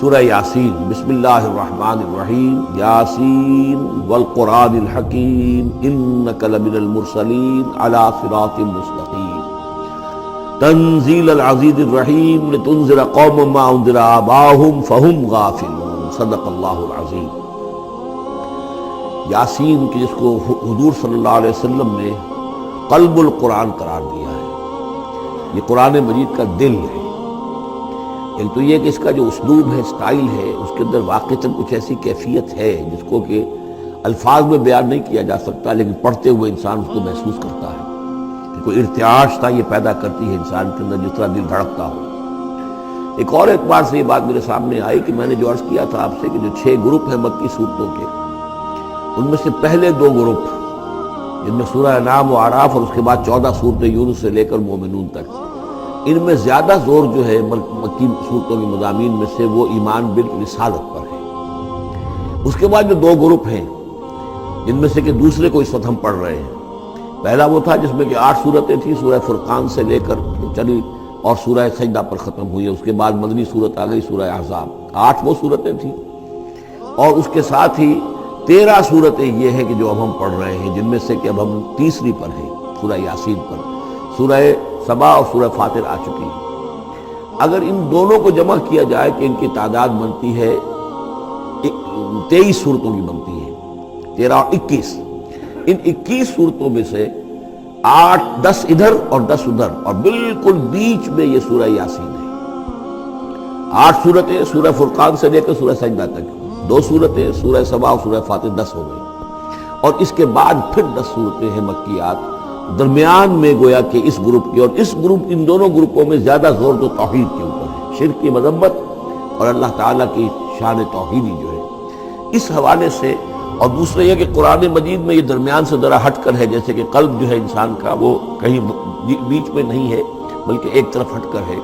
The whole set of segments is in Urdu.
سورہ یاسین۔ بسم اللہ الرحمن الرحیم۔ یاسین والقرآن الحکیم انک لمن المرسلین علی صراط مستقیم تنزیل العزیز الرحیم لتنذر قوما ما انذر آباؤہم فہم غافلون۔ صدق اللہ العظیم۔ یاسین کی جس کو حضور صلی اللہ علیہ وسلم نے قلب القرآن قرار دیا ہے، یہ قرآن مجید کا دل ہے۔ ایک تو یہ کہ اس کا جو اسلوب ہے، سٹائل ہے، اس کے اندر واقعتاً کچھ ایسی کیفیت ہے جس کو کہ الفاظ میں بیان نہیں کیا جا سکتا، لیکن پڑھتے ہوئے انسان اس کو محسوس کرتا ہے کہ کوئی ارتعاش تھا یہ پیدا کرتی ہے انسان کے اندر، جس طرح دل دھڑکتا ہو۔ ایک اور اعتبار سے یہ بات میرے سامنے آئی کہ میں نے جو عرض کیا تھا آپ سے کہ جو 6 گروپ ہیں مکی صورتوں کے، ان میں سے پہلے 2 گروپ جن میں سورہ انعام و اعراف اور اس کے بعد 14 صورتیں یونس سے لے کر مومنون تک، ان میں زیادہ زور جو ہے مکی صورتوں کے مضامین میں سے وہ ایمان بالرسالت پر ہے۔ اس کے بعد جو 2 گروپ ہیں جن میں سے کہ دوسرے کو اس وقت ہم پڑھ رہے ہیں، پہلا وہ تھا جس میں کہ 8 صورتیں تھیں، سورہ فرقان سے لے کر چلی اور سورہ سجدہ پر ختم ہوئی، اس کے بعد مدنی صورت آ گئی سورہ احزاب، 8 وہ صورتیں تھیں، اور اس کے ساتھ ہی 13 صورتیں یہ ہیں کہ جو اب ہم پڑھ رہے ہیں، جن میں سے کہ اب ہم تیسری پر ہیں، سورہ یاسین پر۔ سورہ سبا اور سورہ فاطر آ چکی ہے۔ اگر ان دونوں کو جمع کیا جائے کہ ان کی تعداد بنتی ہے 23 صورتوں کی بنتی ہے، 13 اور 21۔ ان 21 صورتوں میں سے 10 ادھر اور 10 ادھر، اور بالکل بیچ میں یہ سورہ یاسین ہے۔ 8 صورتیں سورہ فرقان سے لے کر سورہ سجدہ تک، 2 صورتیں سورہ سبا اور سورہ فاطر، 10 ہو گئی، اور اس کے بعد پھر 10 صورتیں ہیں مکیات۔ درمیان میں گویا کہ اس گروپ کی اور اس گروپ، ان دونوں گروپوں میں زیادہ زور تو توحید کے اوپر ہے، شرک کی مذمت اور اللہ تعالیٰ کی شان توحیدی جو ہے، اس حوالے سے۔ اور دوسرا یہ کہ قرآن مجید میں یہ درمیان سے ذرا ہٹ کر ہے، جیسے کہ قلب جو ہے انسان کا وہ کہیں بیچ میں نہیں ہے بلکہ ایک طرف ہٹ کر ہے،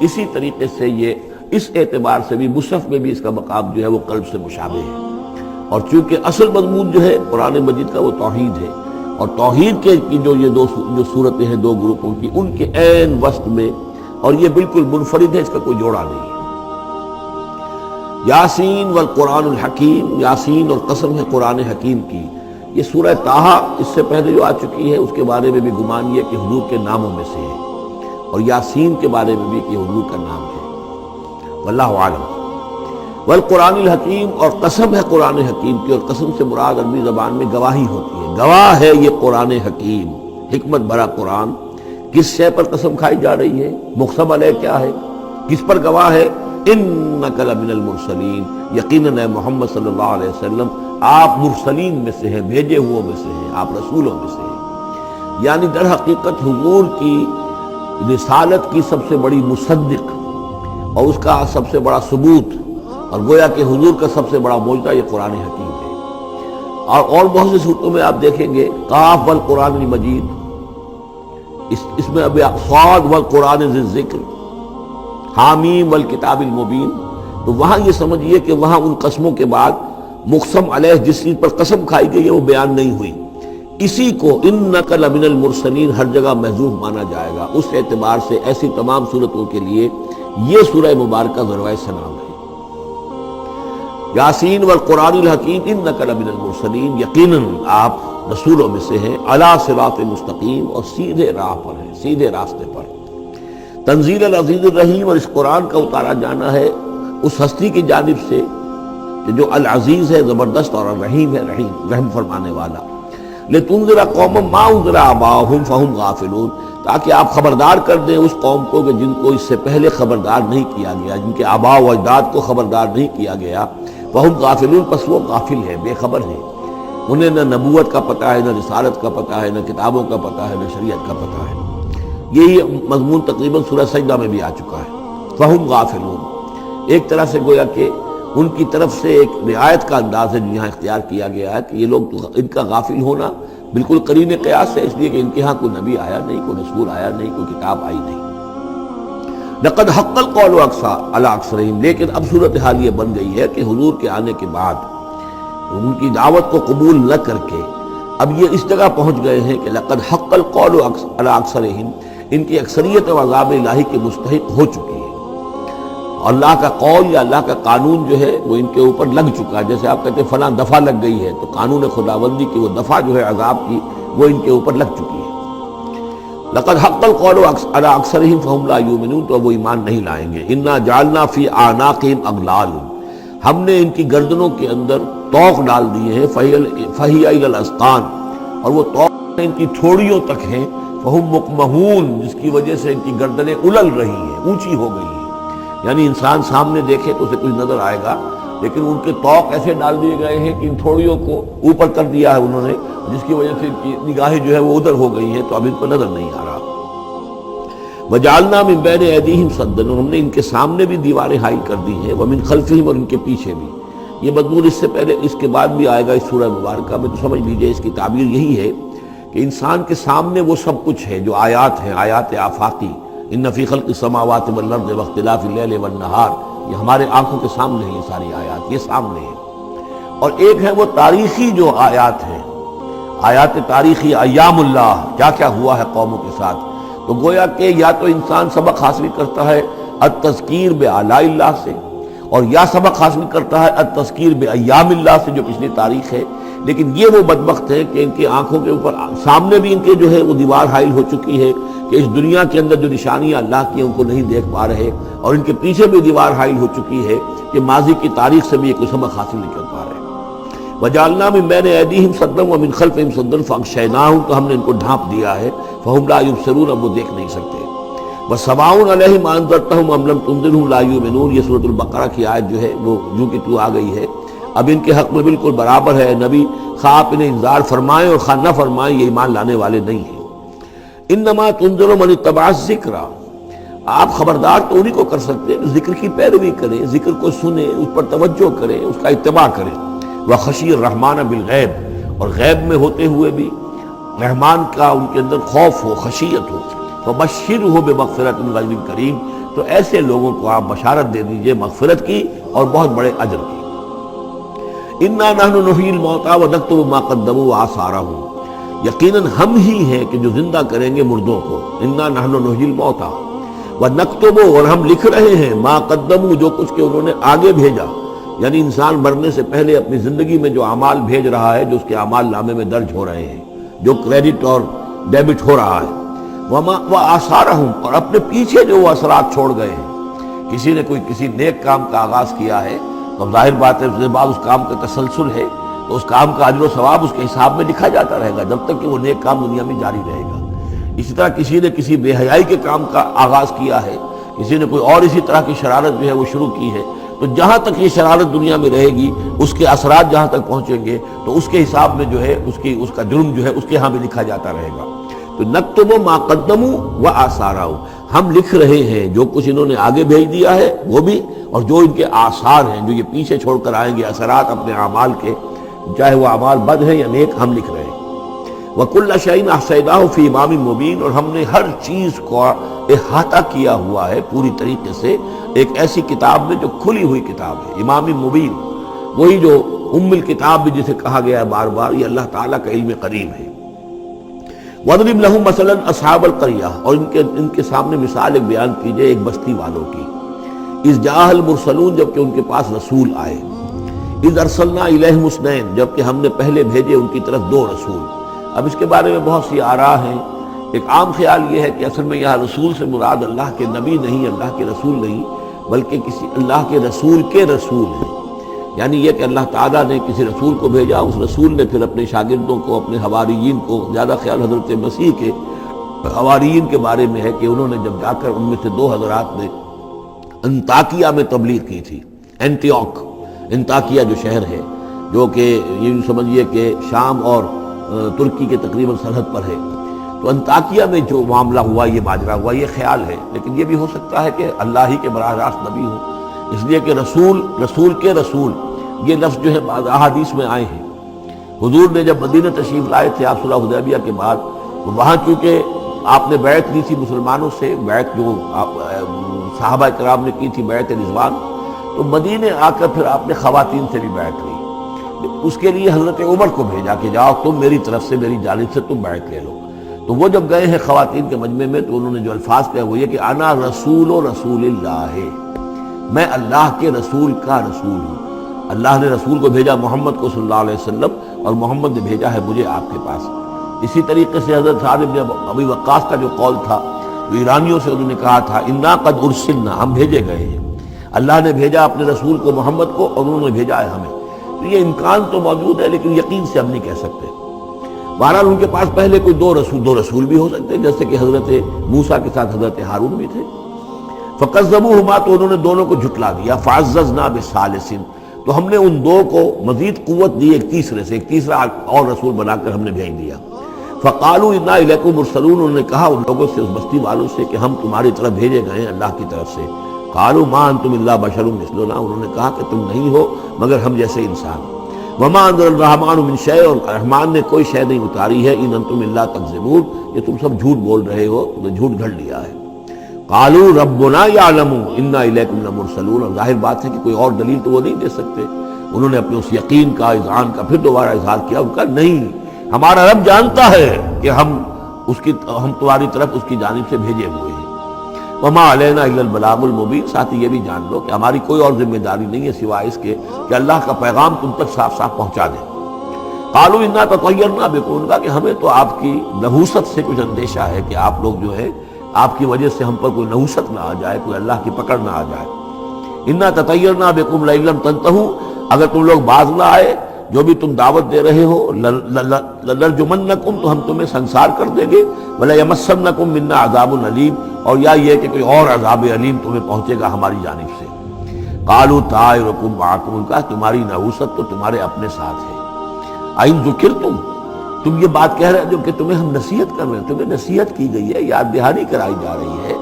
اسی طریقے سے یہ اس اعتبار سے بھی مصحف میں بھی اس کا مقام جو ہے وہ قلب سے مشابہ ہے۔ اور چونکہ اصل مضمون جو ہے قرآن مجید کا وہ توحید ہے، اور توحید کے کی جو یہ جو صورتیں ہیں 2 گروپوں کی، ان کے عین وسط میں، اور یہ بالکل منفرد ہے، اس کا کوئی جوڑا نہیں ہے۔ یاسین والقرآن الحکیم، یاسین اور قسم ہے قرآن حکیم کی۔ یہ سورہ طٰہٰ اس سے پہلے جو آ چکی ہے، اس کے بارے میں بھی گمان یہ کہ حضور کے ناموں میں سے ہے، اور یاسین کے بارے میں بھی کہ حضور کا نام ہے، واللہ عالم۔ والقرآن الحکیم، اور قسم ہے قرآن حکیم کی، اور قسم سے مراد عربی زبان میں گواہی ہوتی ہے، گواہ ہے یہ قرآن حکیم، حکمت بھرا قرآن۔ کس شے پر قسم کھائی جا رہی ہے؟ مقسم علیہ کیا ہے؟ کس پر گواہ ہے؟ انک لمن المرسلین، یقیناً اے محمد صلی اللہ علیہ وسلم آپ مرسلین میں سے ہیں، بھیجے ہوئے میں سے ہیں، آپ رسولوں میں سے ہیں۔ یعنی در حقیقت حضور کی رسالت کی سب سے بڑی مصدق اور اس کا سب سے بڑا ثبوت، اور گویا کہ حضور کا سب سے بڑا معجزہ یہ قرآن حکیم ہے۔ اور بہت سی صورتوں میں آپ دیکھیں گے قاف والقرآن المجید، اس میں ابھی صاد والقرآن ذی الذکر، حامیم والکتاب المبین، تو وہاں یہ سمجھیے کہ وہاں ان قسموں کے بعد مقسم علیہ جس چیز پر قسم کھائی گئی ہے وہ بیان نہیں ہوئی، اسی کو انک لمن المرسلین ہر جگہ محذوف مانا جائے گا۔ اس اعتبار سے ایسی تمام صورتوں کے لیے یہ سورہ مبارکہ ذروۂ سلام ہے۔ یاسین والقرآن الحکیم انک لمن المرسلین، یقیناً آپ رسولوں میں سے ہیں، علی صراط مستقیم، اور سیدھے راہ پر ہیں، سیدھے راستے پر۔ تنزیل العزیز الرحیم، اور اس قرآن کا اتارا جانا ہے اس ہستی کی جانب سے کہ جو العزیز ہے، زبردست، اور الرحیم ہے، رحم فرمانے والا۔ لتنذر قوما ما انذر آباؤہم فہم غافلون، تاکہ آپ خبردار کر دیں اس قوم کو کہ جن کو اس سے پہلے خبردار نہیں کیا گیا، جن کے آباء و اجداد کو خبردار نہیں کیا گیا، فہم غافلون، پس وہ غافل ہے، بے خبر ہے، انہیں نہ نبوت کا پتہ ہے، نہ رسالت کا پتہ ہے، نہ کتابوں کا پتہ ہے، نہ شریعت کا پتہ ہے۔ یہی مضمون تقریباً سورہ سجدہ میں بھی آ چکا ہے، فہم غافلون۔ ایک طرح سے گویا کہ ان کی طرف سے ایک رعایت کا انداز ہے جو یہاں اختیار کیا گیا ہے کہ یہ لوگ، ان کا غافل ہونا بالکل قرین قیاس ہے، اس لیے کہ ان کے ہاں کوئی نبی آیا نہیں، کوئی رسول آیا نہیں، کوئی کتاب آئی نہیں۔ لقد حق القول علی اکثرہم، لیکن اب صورتحال یہ بن گئی ہے کہ حضور کے آنے کے بعد ان کی دعوت کو قبول نہ کر کے اب یہ اس جگہ پہنچ گئے ہیں کہ لقد حق القول علی اکثرہم، ان کی اکثریت و عذاب الہی کے مستحق ہو چکی ہے۔ اللہ کا قول یا اللہ کا قانون جو ہے وہ ان کے اوپر لگ چکا ہے. جیسے آپ کہتے ہیں فلاں دفعہ لگ گئی ہے، تو قانون خداوندی کی وہ دفعہ جو ہے عذاب کی وہ ان کے اوپر لگ چکی ہے. لقد حق القول علی اکثرہم فہم لا یؤمنون، تو وہ ایمان نہیں لائیں گے. انا جعلنا فی اعناقہم اغلال، ہم نے ان کی گردنوں کے اندر طوق ڈال دیے ہیں. فہی الی الاذقان، اور وہ طوق ان کی تھوڑیوں تک ہیں. فہم مقمحون، جس کی وجہ سے ان کی گردنیں الل رہی ہیں، اونچی ہو گئی ہیں. یعنی انسان سامنے دیکھے تو اسے کچھ نظر آئے گا، لیکن ان کے طوق ایسے ڈال دیے گئے ہیں کہ ان تھوڑیوں کو اوپر کر دیا ہے انہوں نے، جس کی وجہ سے ان کی نگاہیں جو ہے وہ ادھر ہو گئی ہیں، تو اب ان کو نظر نہیں آ رہا. وجعلنا من بین ایدیہم سدا، ہم نے ان کے سامنے بھی دیواریں حائل کر دی ہیں. ومن خلفہم، اور ان کے پیچھے بھی. یہ مضمون اس سے پہلے اس کے بعد بھی آئے گا اس سورہ مبارکہ میں، تو سمجھ لیجئے اس کی تعبیر یہی ہے کہ انسان کے سامنے وہ سب کچھ ہے جو آیات ہیں، آیات آفاقی. ان فی خلق السماوات والارض واختلاف اللیل والنہار، یہ ہمارے آنکھوں کے سامنے ہیں، یہ ساری آیات یہ سامنے ہیں. اور ایک ہے وہ تاریخی جو آیات ہیں، آیات تاریخی، ایام اللہ، کیا کیا ہوا ہے قوموں کے ساتھ. تو گویا کہ یا تو انسان سبق حاصل کرتا ہے التذکیر بآلاء اللہ سے، اور یا سبق حاصل کرتا ہے التذکیر بایام اللہ سے جو پچھلی تاریخ ہے. لیکن یہ وہ بدبخت ہے کہ ان کی آنکھوں کے اوپر سامنے بھی ان کے جو ہے وہ دیوار حائل ہو چکی ہے کہ اس دنیا کے اندر جو نشانیاں اللہ کی ہیں ان کو نہیں دیکھ پا رہے، اور ان کے پیچھے بھی دیوار حائل ہو چکی ہے کہ ماضی کی تاریخ سے بھی یہ کوئی سبق حاصل نہیں کر پا رہے. وجعلنا من بین ایدیہم سدا ومن خلفہم سدا فاغشیناہم، تو ہم نے ان کو ڈھانپ دیا ہے. فہم لا یبصرون، اب وہ دیکھ نہیں سکتے. وسواء علیہم انذرتہم ام لم تنذرہم لا یؤمنون، یہ سورۃ البقرہ کی آیت جو ہے وہ جو کہ تو آ گئی ہے. اب ان کے حق میں بالکل برابر ہے، نبی خواہ آپ انہیں انذار فرمائیں اور خواہ نہ فرمائیں، یہ ایمان لانے والے نہیں ہیں. انما تنذر من اتبع الذکر، آپ خبردار تو انہی کو کر سکتے ہیں ذکر کی پیروی کریں، ذکر کو سنیں، اس پر توجہ کریں، اس کا اتباع کریں. وخشی الرحمن بالغیب، اور غیب میں ہوتے ہوئے بھی رحمان کا ان کے اندر خوف ہو، خشیت ہو. فبشرہ بمغفرۃ غیر کریم، تو ایسے لوگوں کو آپ بشارت دے دیجئے مغفرت کی اور بہت بڑے اجر کی. انا نحن نحیی الموتى ونکتب ما قدموا وآثارهم، یقیناً ہم ہی ہیں کہ جو زندہ کریں گے مردوں کو. انا نحن نحیی الموتى ونکتب، اور ہم لکھ رہے ہیں ما قدموا، جو کچھ کہ انہوں نے آگے بھیجا. یعنی انسان مرنے سے پہلے اپنی زندگی میں جو اعمال بھیج رہا ہے، جو اس کے اعمال نامے میں درج ہو رہے ہیں، جو کریڈٹ اور ڈیبٹ ہو رہا ہے. وآثارهم، اور اپنے پیچھے جو وہ اثرات چھوڑ گئے ہیں. کسی نے کوئی کسی نیک کام کا آغاز کیا ہے تو ظاہر بات ہے اس کے بعد اس کام کا تسلسل ہے، تو اس کام کا اجر و ثواب اس کے حساب میں لکھا جاتا رہے گا جب تک کہ وہ نیک کام دنیا میں جاری رہے گا. اسی طرح کسی نے کسی بے حیائی کے کام کا آغاز کیا ہے، کسی نے کوئی اور اسی طرح کی شرارت جو ہے وہ شروع کی ہے، تو جہاں تک یہ شرارت دنیا میں رہے گی، اس کے اثرات جہاں تک پہنچیں گے، تو اس کے حساب میں جو ہے اس کا جرم جو ہے اس کے ہاں بھی لکھا جاتا رہے گا. تو نکتب ما قدموا وآثارہم، ہم لکھ رہے ہیں جو کچھ انہوں نے آگے بھیج دیا ہے وہ بھی، اور جو ان کے آثار ہیں جو یہ پیچھے چھوڑ کر آئیں گے اثرات اپنے اعمال کے، چاہے وہ اعمال بد ہیں یا نیک، ہم لکھ رہے ہیں. وَكُلَّ شَيْءٍ أَحْصَيْنَاهُ فِي إِمَامٍ مُبِينٍ، اور ہم نے ہر چیز کو احاطہ کیا ہوا ہے پوری طریقے سے ایک ایسی کتاب میں جو کھلی ہوئی کتاب ہے. امام مبین، وہی جو ام الکتاب بھی جسے کہا گیا ہے بار بار، یہ اللہ تعالیٰ کا علم قریب ہے. وَاضْرِبْ لَهُم مَثَلًا أَصْحَابَ الْقَرْيَةِ، اور ان کے سامنے مثال ایک بیان کیجئے ایک بستی والوں کی. اِذْ جَاءَ الْمُرْسَلُونَ، جبکہ ان کے پاس رسول آئے. اِذْ أَرْسَلْنَا إِلَيْهِمُ اثْنَيْنِ، جبکہ ہم نے پہلے بھیجے ان کی طرف 2 رسول. اب اس کے بارے میں بہت سی آراء ہیں. ایک عام خیال یہ ہے کہ اصل میں یہاں رسول سے مراد اللہ کے نبی نہیں، اللہ کے رسول نہیں، بلکہ کسی اللہ کے رسول ہیں. یعنی یہ کہ اللہ تعالیٰ نے کسی رسول کو بھیجا، اس رسول نے پھر اپنے شاگردوں کو، اپنے حواریین کو، زیادہ خیال حضرت مسیح کے حواریین کے بارے میں ہے کہ انہوں نے جب جا کر ان میں سے 2 حضرات نے انطاکیہ میں تبلیغ کی تھی. اینٹیوک، انطاکیہ جو شہر ہے، جو کہ یہ سمجھیے کہ شام اور ترکی کے تقریباً سرحد پر ہے. تو انطاکیہ میں جو معاملہ ہوا، یہ ماجرا ہوا، یہ خیال ہے. لیکن یہ بھی ہو سکتا ہے کہ اللہ ہی کے براہ راست نبی ہوں، اس لیے کہ رسول کے رسول یہ لفظ جو ہے بعض احادیث میں آئے ہیں. حضور نے جب مدینہ تشریف لائے تھے آپ صلح حدیبیہ کے بعد، وہاں چونکہ آپ نے بیعت لی تھی مسلمانوں سے، بیعت جو صحابہ کرام نے کی تھی بیعت رضوان، تو مدینے آ کر پھر آپ نے خواتین سے بھی بیعت لی. اس کے لیے حضرت عمر کو بھیجا کہ جاؤ تم میری طرف سے، میری جانب سے تم بیعت لے لو. تو وہ جب گئے ہیں خواتین کے مجمع میں، تو انہوں نے جو الفاظ کہے وہ یہ کہ انا رسول اللہ، میں اللہ کے رسول کا رسول ہوں. اللہ نے رسول کو بھیجا محمد کو صلی اللہ علیہ وسلم، اور محمد نے بھیجا ہے مجھے آپ کے پاس. اسی طریقے سے حضرت سعد بن ابی وقاص کا جو قول تھا، جو ایرانیوں سے انہوں نے کہا تھا انا قد ارسلنا، ہم بھیجے گئے ہیں، اللہ نے بھیجا اپنے رسول کو محمد کو اور انہوں نے بھیجا ہے ہمیں. تو یہ امکان تو موجود ہے لیکن یقین سے ہم نہیں کہہ سکتے. بہرحال ان کے پاس پہلے کوئی دو رسول بھی ہو سکتے ہیں، جیسے کہ حضرت موسیٰ کے ساتھ حضرت ہارون بھی تھے. فکذبوہما، تو انہوں نے دونوں کو جھٹلا دیا. فعززنا بثالث، تو ہم نے ان دو کو مزید قوت دی ایک تیسرے سے، ایک تیسرا اور رسول بنا کر ہم نے بھیج دیا. فقالوا انا الیکم مرسلون، انہوں نے کہا ان لوگوں سے، اس بستی والوں سے کہ ہم تمہاری طرف بھیجے گئے ہیں اللہ کی طرف سے. قالوا ما انتم الا بشر مثلنا، انہوں نے کہا کہ تم نہیں ہو مگر ہم جیسے انسان. وما انزل الرحمن من شیء، اور رحمان نے کوئی شے نہیں اتاری ہے. ان انتم الا تکذبون، یہ تم سب جھوٹ بول رہے ہو، تم نے جھوٹ گھڑ لیا ہے. قالوا ربنا یعلم انا الیکم لمرسلون، اور ظاہر بات ہے کہ کوئی اور دلیل تو وہ نہیں دے سکتے. انہوں نے اپنے اس یقین کا، اذعان کا پھر دوبارہ اظہار کیا. ان کا نہیں، ہمارا رب جانتا ہے کہ ہم تمہاری طرف اس کی جانب سے بھیجے ہوئے ہیں. وما علینا الا البلاغ المبین، ساتھ یہ بھی جان لو کہ ہماری کوئی اور ذمہ داری نہیں ہے سوائے اس کے کہ اللہ کا پیغام تم تک صاف صاف پہنچا دیں. قالوا انا تطیرنا بکم، ان کا کہ ہمیں تو آپ کی نحوست سے کچھ اندیشہ ہے کہ آپ لوگ جو ہے آپ کی وجہ سے ہم پر کوئی نحوست نہ آ جائے، کوئی اللہ کی پکڑ نہ آ جائے. انا تطیرنا بکم لئن لم تنتہوا، اگر تم لوگ باز نہ آئے جو بھی تم دعوت دے رہے ہو، لنرجمنکم، تو ہم تمہیں سنسار کر دیں گے. ولیمسنکم منا عذاب علیم، اور یا یہ کہ کوئی اور عذاب علیم تمہیں پہنچے گا ہماری جانب سے. قالوا طائرکم معکم، ان کا تمہاری نحوست تو تمہارے اپنے ساتھ ہے. این ذکرتم، تم یہ بات کہہ رہے ہو کہ تمہیں ہم نصیحت کر رہے ہیں، تمہیں نصیحت کی گئی ہے، یاد دہانی کرائی جا رہی ہے،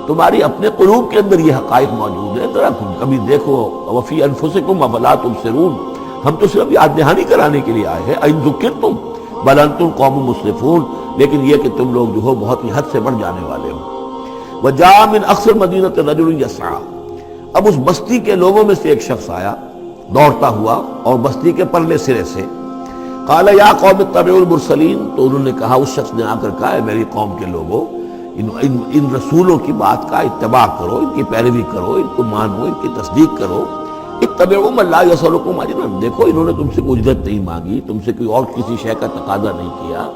تمہاری اپنے قلوب کے اندر یہ حقائق موجود ہیں، ذرا کبھی دیکھو. وفی انفسکم افلا تبصرون، ہم تو صرف یاد دہانی کرانے کے لیے آئے ہیں. این ذکرتم بل انتم قوم مسرفون، لیکن یہ کہ تم لوگ جو ہو بہت ہی حد سے بڑھ جانے والے ہو. وجاء من اقصى المدینة رجل یسعى، اب اس بستی کے لوگوں میں سے ایک شخص آیا دوڑتا ہوا، اور بستی کے پرلے سرے سے. قال یا قوم اتبعوا المرسلین، تو انہوں نے کہا، اس شخص نے آ کر کہا، میری قوم کے لوگوں، ان رسولوں کی بات کا اتباع کرو، ان کی پیروی کرو، ان کو مانو، ان کی تصدیق کرو. اتبعوا من لا یسألکم اجرا، دیکھو انہوں نے تم سے کوئی اجرت نہیں مانگی، تم سے کوئی اور کسی شے کا تقاضا نہیں کیا.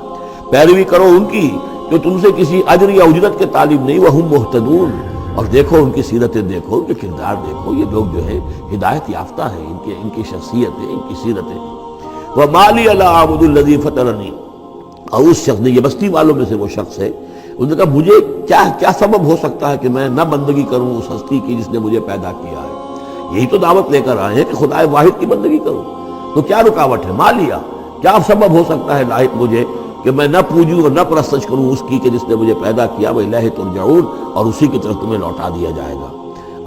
پیروی کرو ان کی جو تم سے کسی اجر یا اجرت کے طالب نہیں. وہم مہتدون، اور دیکھو ان کی سیرتیں، دیکھو ان کے کردار، دیکھو یہ لوگ جو ہے ہدایت یافتہ ہیں، ان کی شخصیتیں، ان کی سیرتیں. وَمَا لِيَ لَا أَعْبُدُ الَّذِي فَطَرَنِي، اور اس شخص نے، یہ بستی والوں میں سے وہ شخص ہے، انہوں نے کہا مجھے کیا سبب ہو سکتا ہے کہ میں نہ بندگی کروں اس ہستی کی جس نے مجھے پیدا کیا ہے. یہی تو دعوت لے کر آئے ہیں کہ خدا واحد کی بندگی کرو، تو کیا رکاوٹ ہے؟ ما لیا، کیا سبب ہو سکتا ہے لاحق مجھے کہ میں نہ پوجوں اور نہ پرستش کروں اس کی کہ جس نے مجھے پیدا کیا. وَإِلَيْهِ تُرْجَعُونَ، اور اسی کی طرف تمہیں لوٹا دیا جائے گا.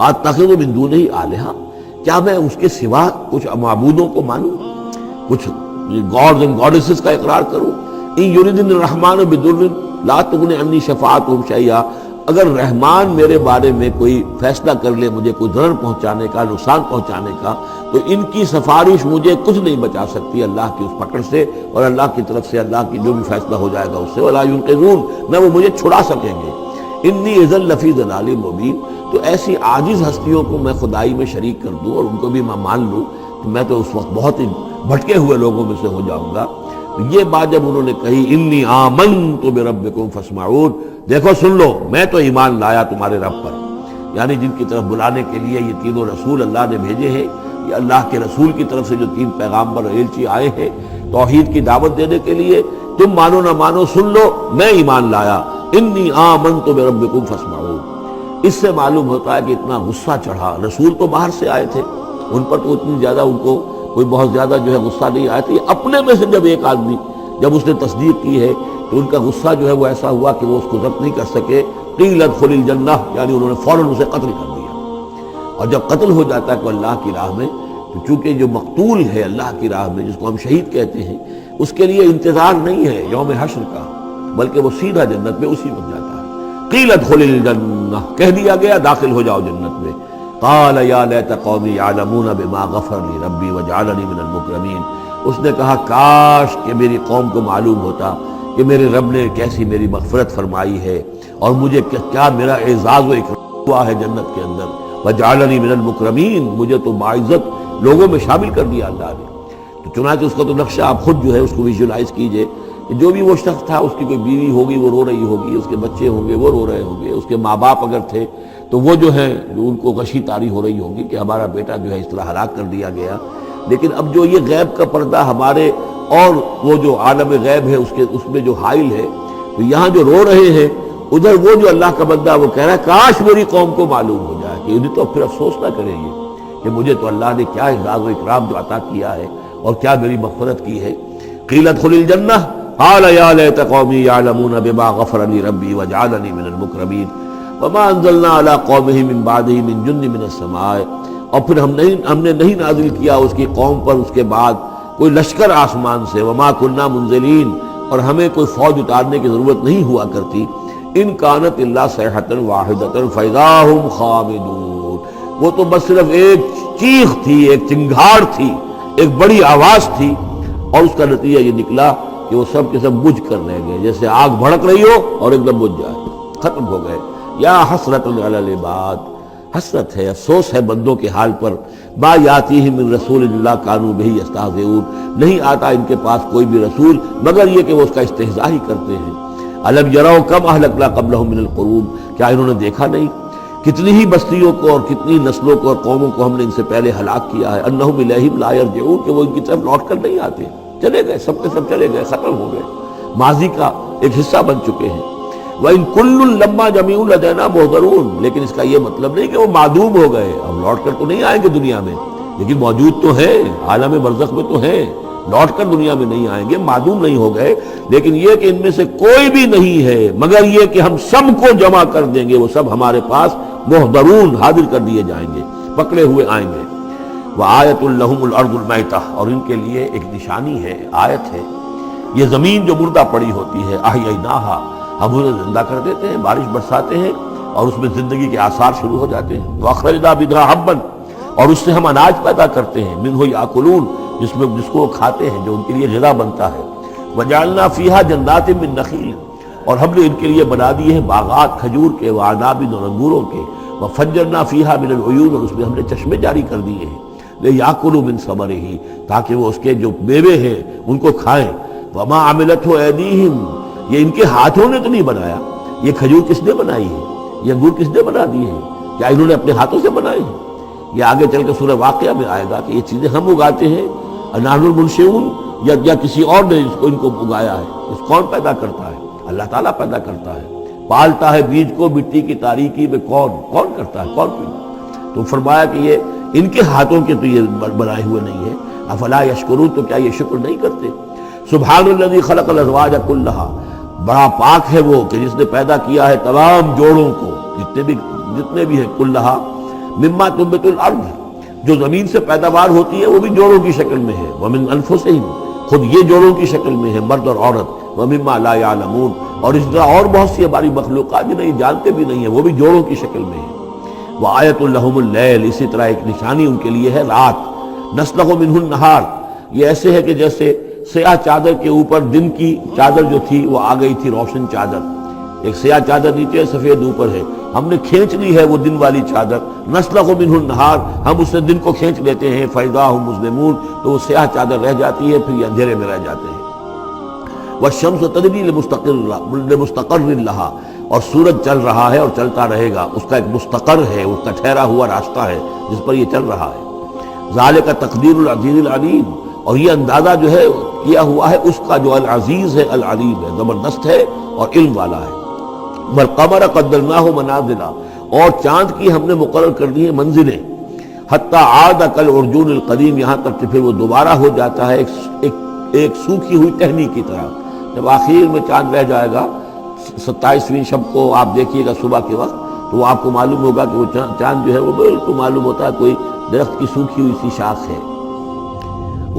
أَتَّخِذُ مِن دُونِهِ آلِهَةً، کیا میں اس کے سوا کچھ معبودوں کو مانوں، کچھ گاڈز اینڈ گاڈیسز کا اقرار کروں. ان یریدنی الرحمن بضر لا تغن عنی شفاعتهم شیئا، اگر رحمان میرے بارے میں کوئی فیصلہ کر لے مجھے کوئی ضرر پہنچانے کا، نقصان پہنچانے کا، تو ان کی سفارش مجھے کچھ نہیں بچا سکتی اللہ کی اس پکڑ سے، اور اللہ کی طرف سے اللہ کی جو بھی فیصلہ ہو جائے گا اس سے. ولا ينقذون، نہ وہ مجھے چھڑا سکیں گے. انی اذا لفی ضلال مبین، تو ایسی عاجز ہستیوں کو میں خدائی میں شریک کر دوں اور ان کو بھی میں مان لوں تو میں تو اس وقت بہت ہی بھٹکے ہوئے لوگوں میں سے ہو جاؤں گا. یہ بات جب انہوں نے کہی، انی آمنت بربکم فاسمعون، دیکھو سن لو، میں تو ایمان لایا تمہارے رب پر، یعنی جن کی طرف بلانے کے لیے یہ تینوں رسول اللہ نے بھیجے ہیں، یہ اللہ کے رسول کی طرف سے جو تین پیغامبر ایلچی آئے ہیں توحید کی دعوت دینے کے لیے، تم مانو نہ مانو سن لو، میں ایمان لایا. انی آمنت بربکم فاسمعون. اس سے معلوم ہوتا ہے کہ اتنا غصہ چڑھا. رسول تو باہر سے آئے تھے، ان پر تو اتنی زیادہ ان کو کوئی بہت زیادہ جو ہے غصہ نہیں آیا تھا. یہ اپنے میں سے جب ایک آدمی جب اس نے تصدیق کی ہے تو ان کا غصہ جو ہے وہ ایسا ہوا کہ وہ اس کو ضبط نہیں کر سکے. قیل ادخل الجنہ، یعنی انہوں نے فوراً اسے قتل کر دیا. اور جب قتل ہو جاتا ہے کوئی اللہ کی راہ میں، تو چونکہ جو مقتول ہے اللہ کی راہ میں، جس کو ہم شہید کہتے ہیں، اس کے لیے انتظار نہیں ہے یوم حشر کا، بلکہ وہ سیدھا جنت میں اسی وقت جاتا ہے. قیل ادخل الجنہ، کہہ دیا گیا داخل ہو جاؤ جنت میں. قال یا لیت قومی یعلمون بما غفر لی ربی وجعلنی من المکرمین. اس نے کہا کاش کہ میری قوم کو معلوم ہوتا کہ میرے رب نے کیسی میری مغفرت فرمائی ہے اور مجھے کیا میرا اعزاز و اکرام ہوا ہے جنت کے اندر. وجعلنی من المکرمین، مجھے تو باعزت لوگوں میں شامل کر دیا اللہ نے۔ تو چنانچہ اس کا تو نقشہ آپ خود جو ہے اس کو ویژولائز کیجئے کہ جو بھی وہ شخص تھا، اس کی کوئی بیوی ہوگی وہ رو رہی ہوگی، اس کے بچے ہوں گے وہ رو رہے ہوں گے، اس کے ماں باپ اگر تھے تو وہ جو ہے ان کو غشی طاری ہو رہی ہوگی کہ ہمارا بیٹا جو ہے اس طرح ہلاک کر دیا گیا۔ لیکن اب جو یہ غیب کا پردہ ہمارے اور وہ جو عالم غیب ہے اس میں جو حائل ہے، تو یہاں جو رو رہے ہیں ادھر وہ جو اللہ کا بندہ وہ کہہ رہا ہے کاش میری قوم کو معلوم ہو جائے کہ انہیں تو پھر افسوس نہ کرے یہ کہ مجھے تو اللہ نے کیا اعزاز و اکرام جو عطا کیا ہے اور کیا میری مغفرت کی ہے۔ قیل ادخل الجنہ قال یا لیت قومی یعلمون بما غفر لی ربی وجعلنی من المکرمین وما انزلنا علی قومہ من بعدہ من جند من السماء، اور پھر ہم نے نہیں نازل کیا اس کی قوم پر اس کے بعد کوئی لشکر آسمان سے، وما کننا منزلین، اور ہمیں کوئی فوج اتارنے کی ضرورت نہیں ہوا کرتی، ان کانت الا صیحۃ واحدۃ فاذا ھم خامدون، وہ تو بس صرف ایک چیخ تھی، ایک چنگھاڑ تھی، ایک بڑی آواز تھی، اور اس کا نتیجہ یہ نکلا کہ وہ سب کے سب بجھ کر رہ گئے، جیسے آگ بھڑک رہی ہو اور ایک دم بجھ جائے، ختم ہو گئے۔ یا حسرۃ علی العباد، حسرت ہے، افسوس ہے بندوں کے حال پر، ما یاتیہم من رسول اللہ کانوا بہ یستہزئون، نہیں آتا ان کے پاس کوئی بھی رسول مگر یہ کہ وہ اس کا استہزاء ہی کرتے ہیں۔ الم یروا کم اہلکنا قبلہم من القرون، کیا انہوں نے دیکھا نہیں کتنی ہی بستیوں کو اور کتنی نسلوں کو اور قوموں کو ہم نے ان سے پہلے ہلاک کیا ہے، انہم الیہم لا یرجعون، کہ وہ ان کی طرف لوٹ کر نہیں آتے، چلے گئے، سب کے سب چلے گئے، ختم ہو گئے، ماضی کا ایک حصہ بن چکے ہیں۔ وَإِن كُلٌّ لَمَّا جَمِيعٌ لَدَيْنَا مُحْضَرُونَ، لیکن اس کا یہ مطلب نہیں کہ وہ معدوم ہو گئے، اب لوٹ کر تو نہیں آئیں گے دنیا میں، لیکن موجود تو ہیں، عالم برزخ میں تو ہیں، لوٹ کر دنیا میں نہیں آئیں گے، معدوم نہیں ہو گئے، لیکن یہ کہ ان میں سے کوئی بھی نہیں ہے مگر یہ کہ ہم سب کو جمع کر دیں گے، وہ سب ہمارے پاس محضرون، حاضر کر دیے جائیں گے، پکڑے ہوئے آئیں گے۔ وَآیَةٌ لَهُمُ الْأَرْضُ الْمَيْتَةُ، اور ان کے لیے ایک نشانی ہے، آیت ہے، یہ زمین جو مردہ پڑی ہوتی ہے، أَحْيَيْنَاهَا، ہم انہیں زندہ کر دیتے ہیں، بارش برساتے ہیں اور اس میں زندگی کے آثار شروع ہو جاتے ہیں۔ وَأَخْرَجْنَا بِهَا حَبًّا، اور اس سے ہم اناج پیدا کرتے ہیں، مِنْهُ يَأْكُلُونَ، جس کو وہ کھاتے ہیں، جو ان کے لیے غذا بنتا ہے۔ وَجَعَلْنَا فِيهَا جَنَّاتٍ مِّن نَخِيلٍ، اور ہم نے ان کے لیے بنا دیے ہیں باغات کھجور کے، وَأَعْنَابٍ، اور انگوروں کے، وَفَجَّرْنَا فِيهَا مِنَ الْعُيُونِ، اور اس میں ہم نے چشمے جاری کر دیے ہیں، لِيَأْكُلُوا مِن ثَمَرِهِ، تاکہ وہ اس کے جو میوے ہیں ان کو کھائیں۔ وَمَا عَمِلَتْهُ أَيْدِيهِمْ، یہ ان کے ہاتھوں نے تو نہیں بنایا، یہ کھجور کس نے بنائی ہے، یہ انگور کس نے بنا دیے ہیں، کیا انہوں نے اپنے ہاتھوں سے بنائے ہیں؟ یہ آگے چل کے سورہ واقعہ میں آئے گا کہ یہ چیزیں ہم اگاتے ہیں، نحن المنشئون، یا کسی اور نے ان کو اگایا ہے، اس کون پیدا کرتا ہے؟ اللہ تعالیٰ پیدا کرتا ہے، پالتا ہے بیج کو مٹی کی تاریکی میں، کون کرتا ہے، کون پیدا؟ تو فرمایا کہ یہ ان کے ہاتھوں کے تو یہ بنائے ہوئے نہیں ہے۔ افلا یشکرون، تو کیا یہ شکر نہیں کرتے؟ سبحان الذی خلق الازواج کلھا، بڑا پاک ہے وہ کہ جس نے پیدا کیا ہے تمام جوڑوں کو، جتنے بھی ہیں، کلھا مما تنبت الارض، جو زمین سے پیداوار ہوتی ہے وہ بھی جوڑوں کی شکل میں ہے، ومن انفسہم، خود یہ جوڑوں کی شکل میں ہے، مرد اور عورت، ومما لا یعلمون، اور اس طرح اور بہت سی ہماری مخلوقات جنہیں جانتے بھی نہیں ہیں، وہ بھی جوڑوں کی شکل میں ہے۔ وآیۃ لہم اللیل، اسی طرح ایک نشانی ان کے لیے ہے رات، نسلخ منہ النہار، یہ ایسے ہے کہ جیسے سیاہ چادر کے اوپر دن کی چادر جو تھی وہ آ گئی تھی روشن چادر، ایک سیاہ چادر نیچے سفید اوپر ہے، ہم نے کھینچ لی ہے وہ دن والی چادر، نسلخ منہ النہار، ہم اس سے دن کو کھینچ لیتے ہیں، فاذا ھم مظلمون، تو وہ سیاہ چادر رہ جاتی ہے، پھر یہ اندھیرے میں رہ جاتے ہیں۔ والشمس تجری لمستقر لہا، اور سورج چل رہا ہے اور چلتا رہے گا، اس کا ایک مستقر ہے، اس کا ٹھہرا ہوا راستہ ہے جس پر یہ چل رہا ہے۔ ذالک تقدیر العزیز العلیم، اور یہ اندازہ جو ہے کیا ہوا ہے اس کا جو العزیز ہے، العلیم ہے، زبردست ہے اور علم والا ہے۔ والقمر قدرناہ منازل، اور چاند کی ہم نے مقرر کر دی ہیں منزلیں، حتی عاد کالعرجون القدیم، یہاں تک کہ پھر وہ دوبارہ ہو جاتا ہے ایک سوکھی ہوئی ٹہنی کی طرح۔ جب آخر میں چاند رہ جائے گا 27ویں شب کو آپ دیکھیے گا صبح کے وقت، تو وہ آپ کو معلوم ہوگا کہ وہ چاند جو ہے وہ بالکل معلوم ہوتا ہے کوئی درخت کی سوکھی ہوئی سی شاخ ہے۔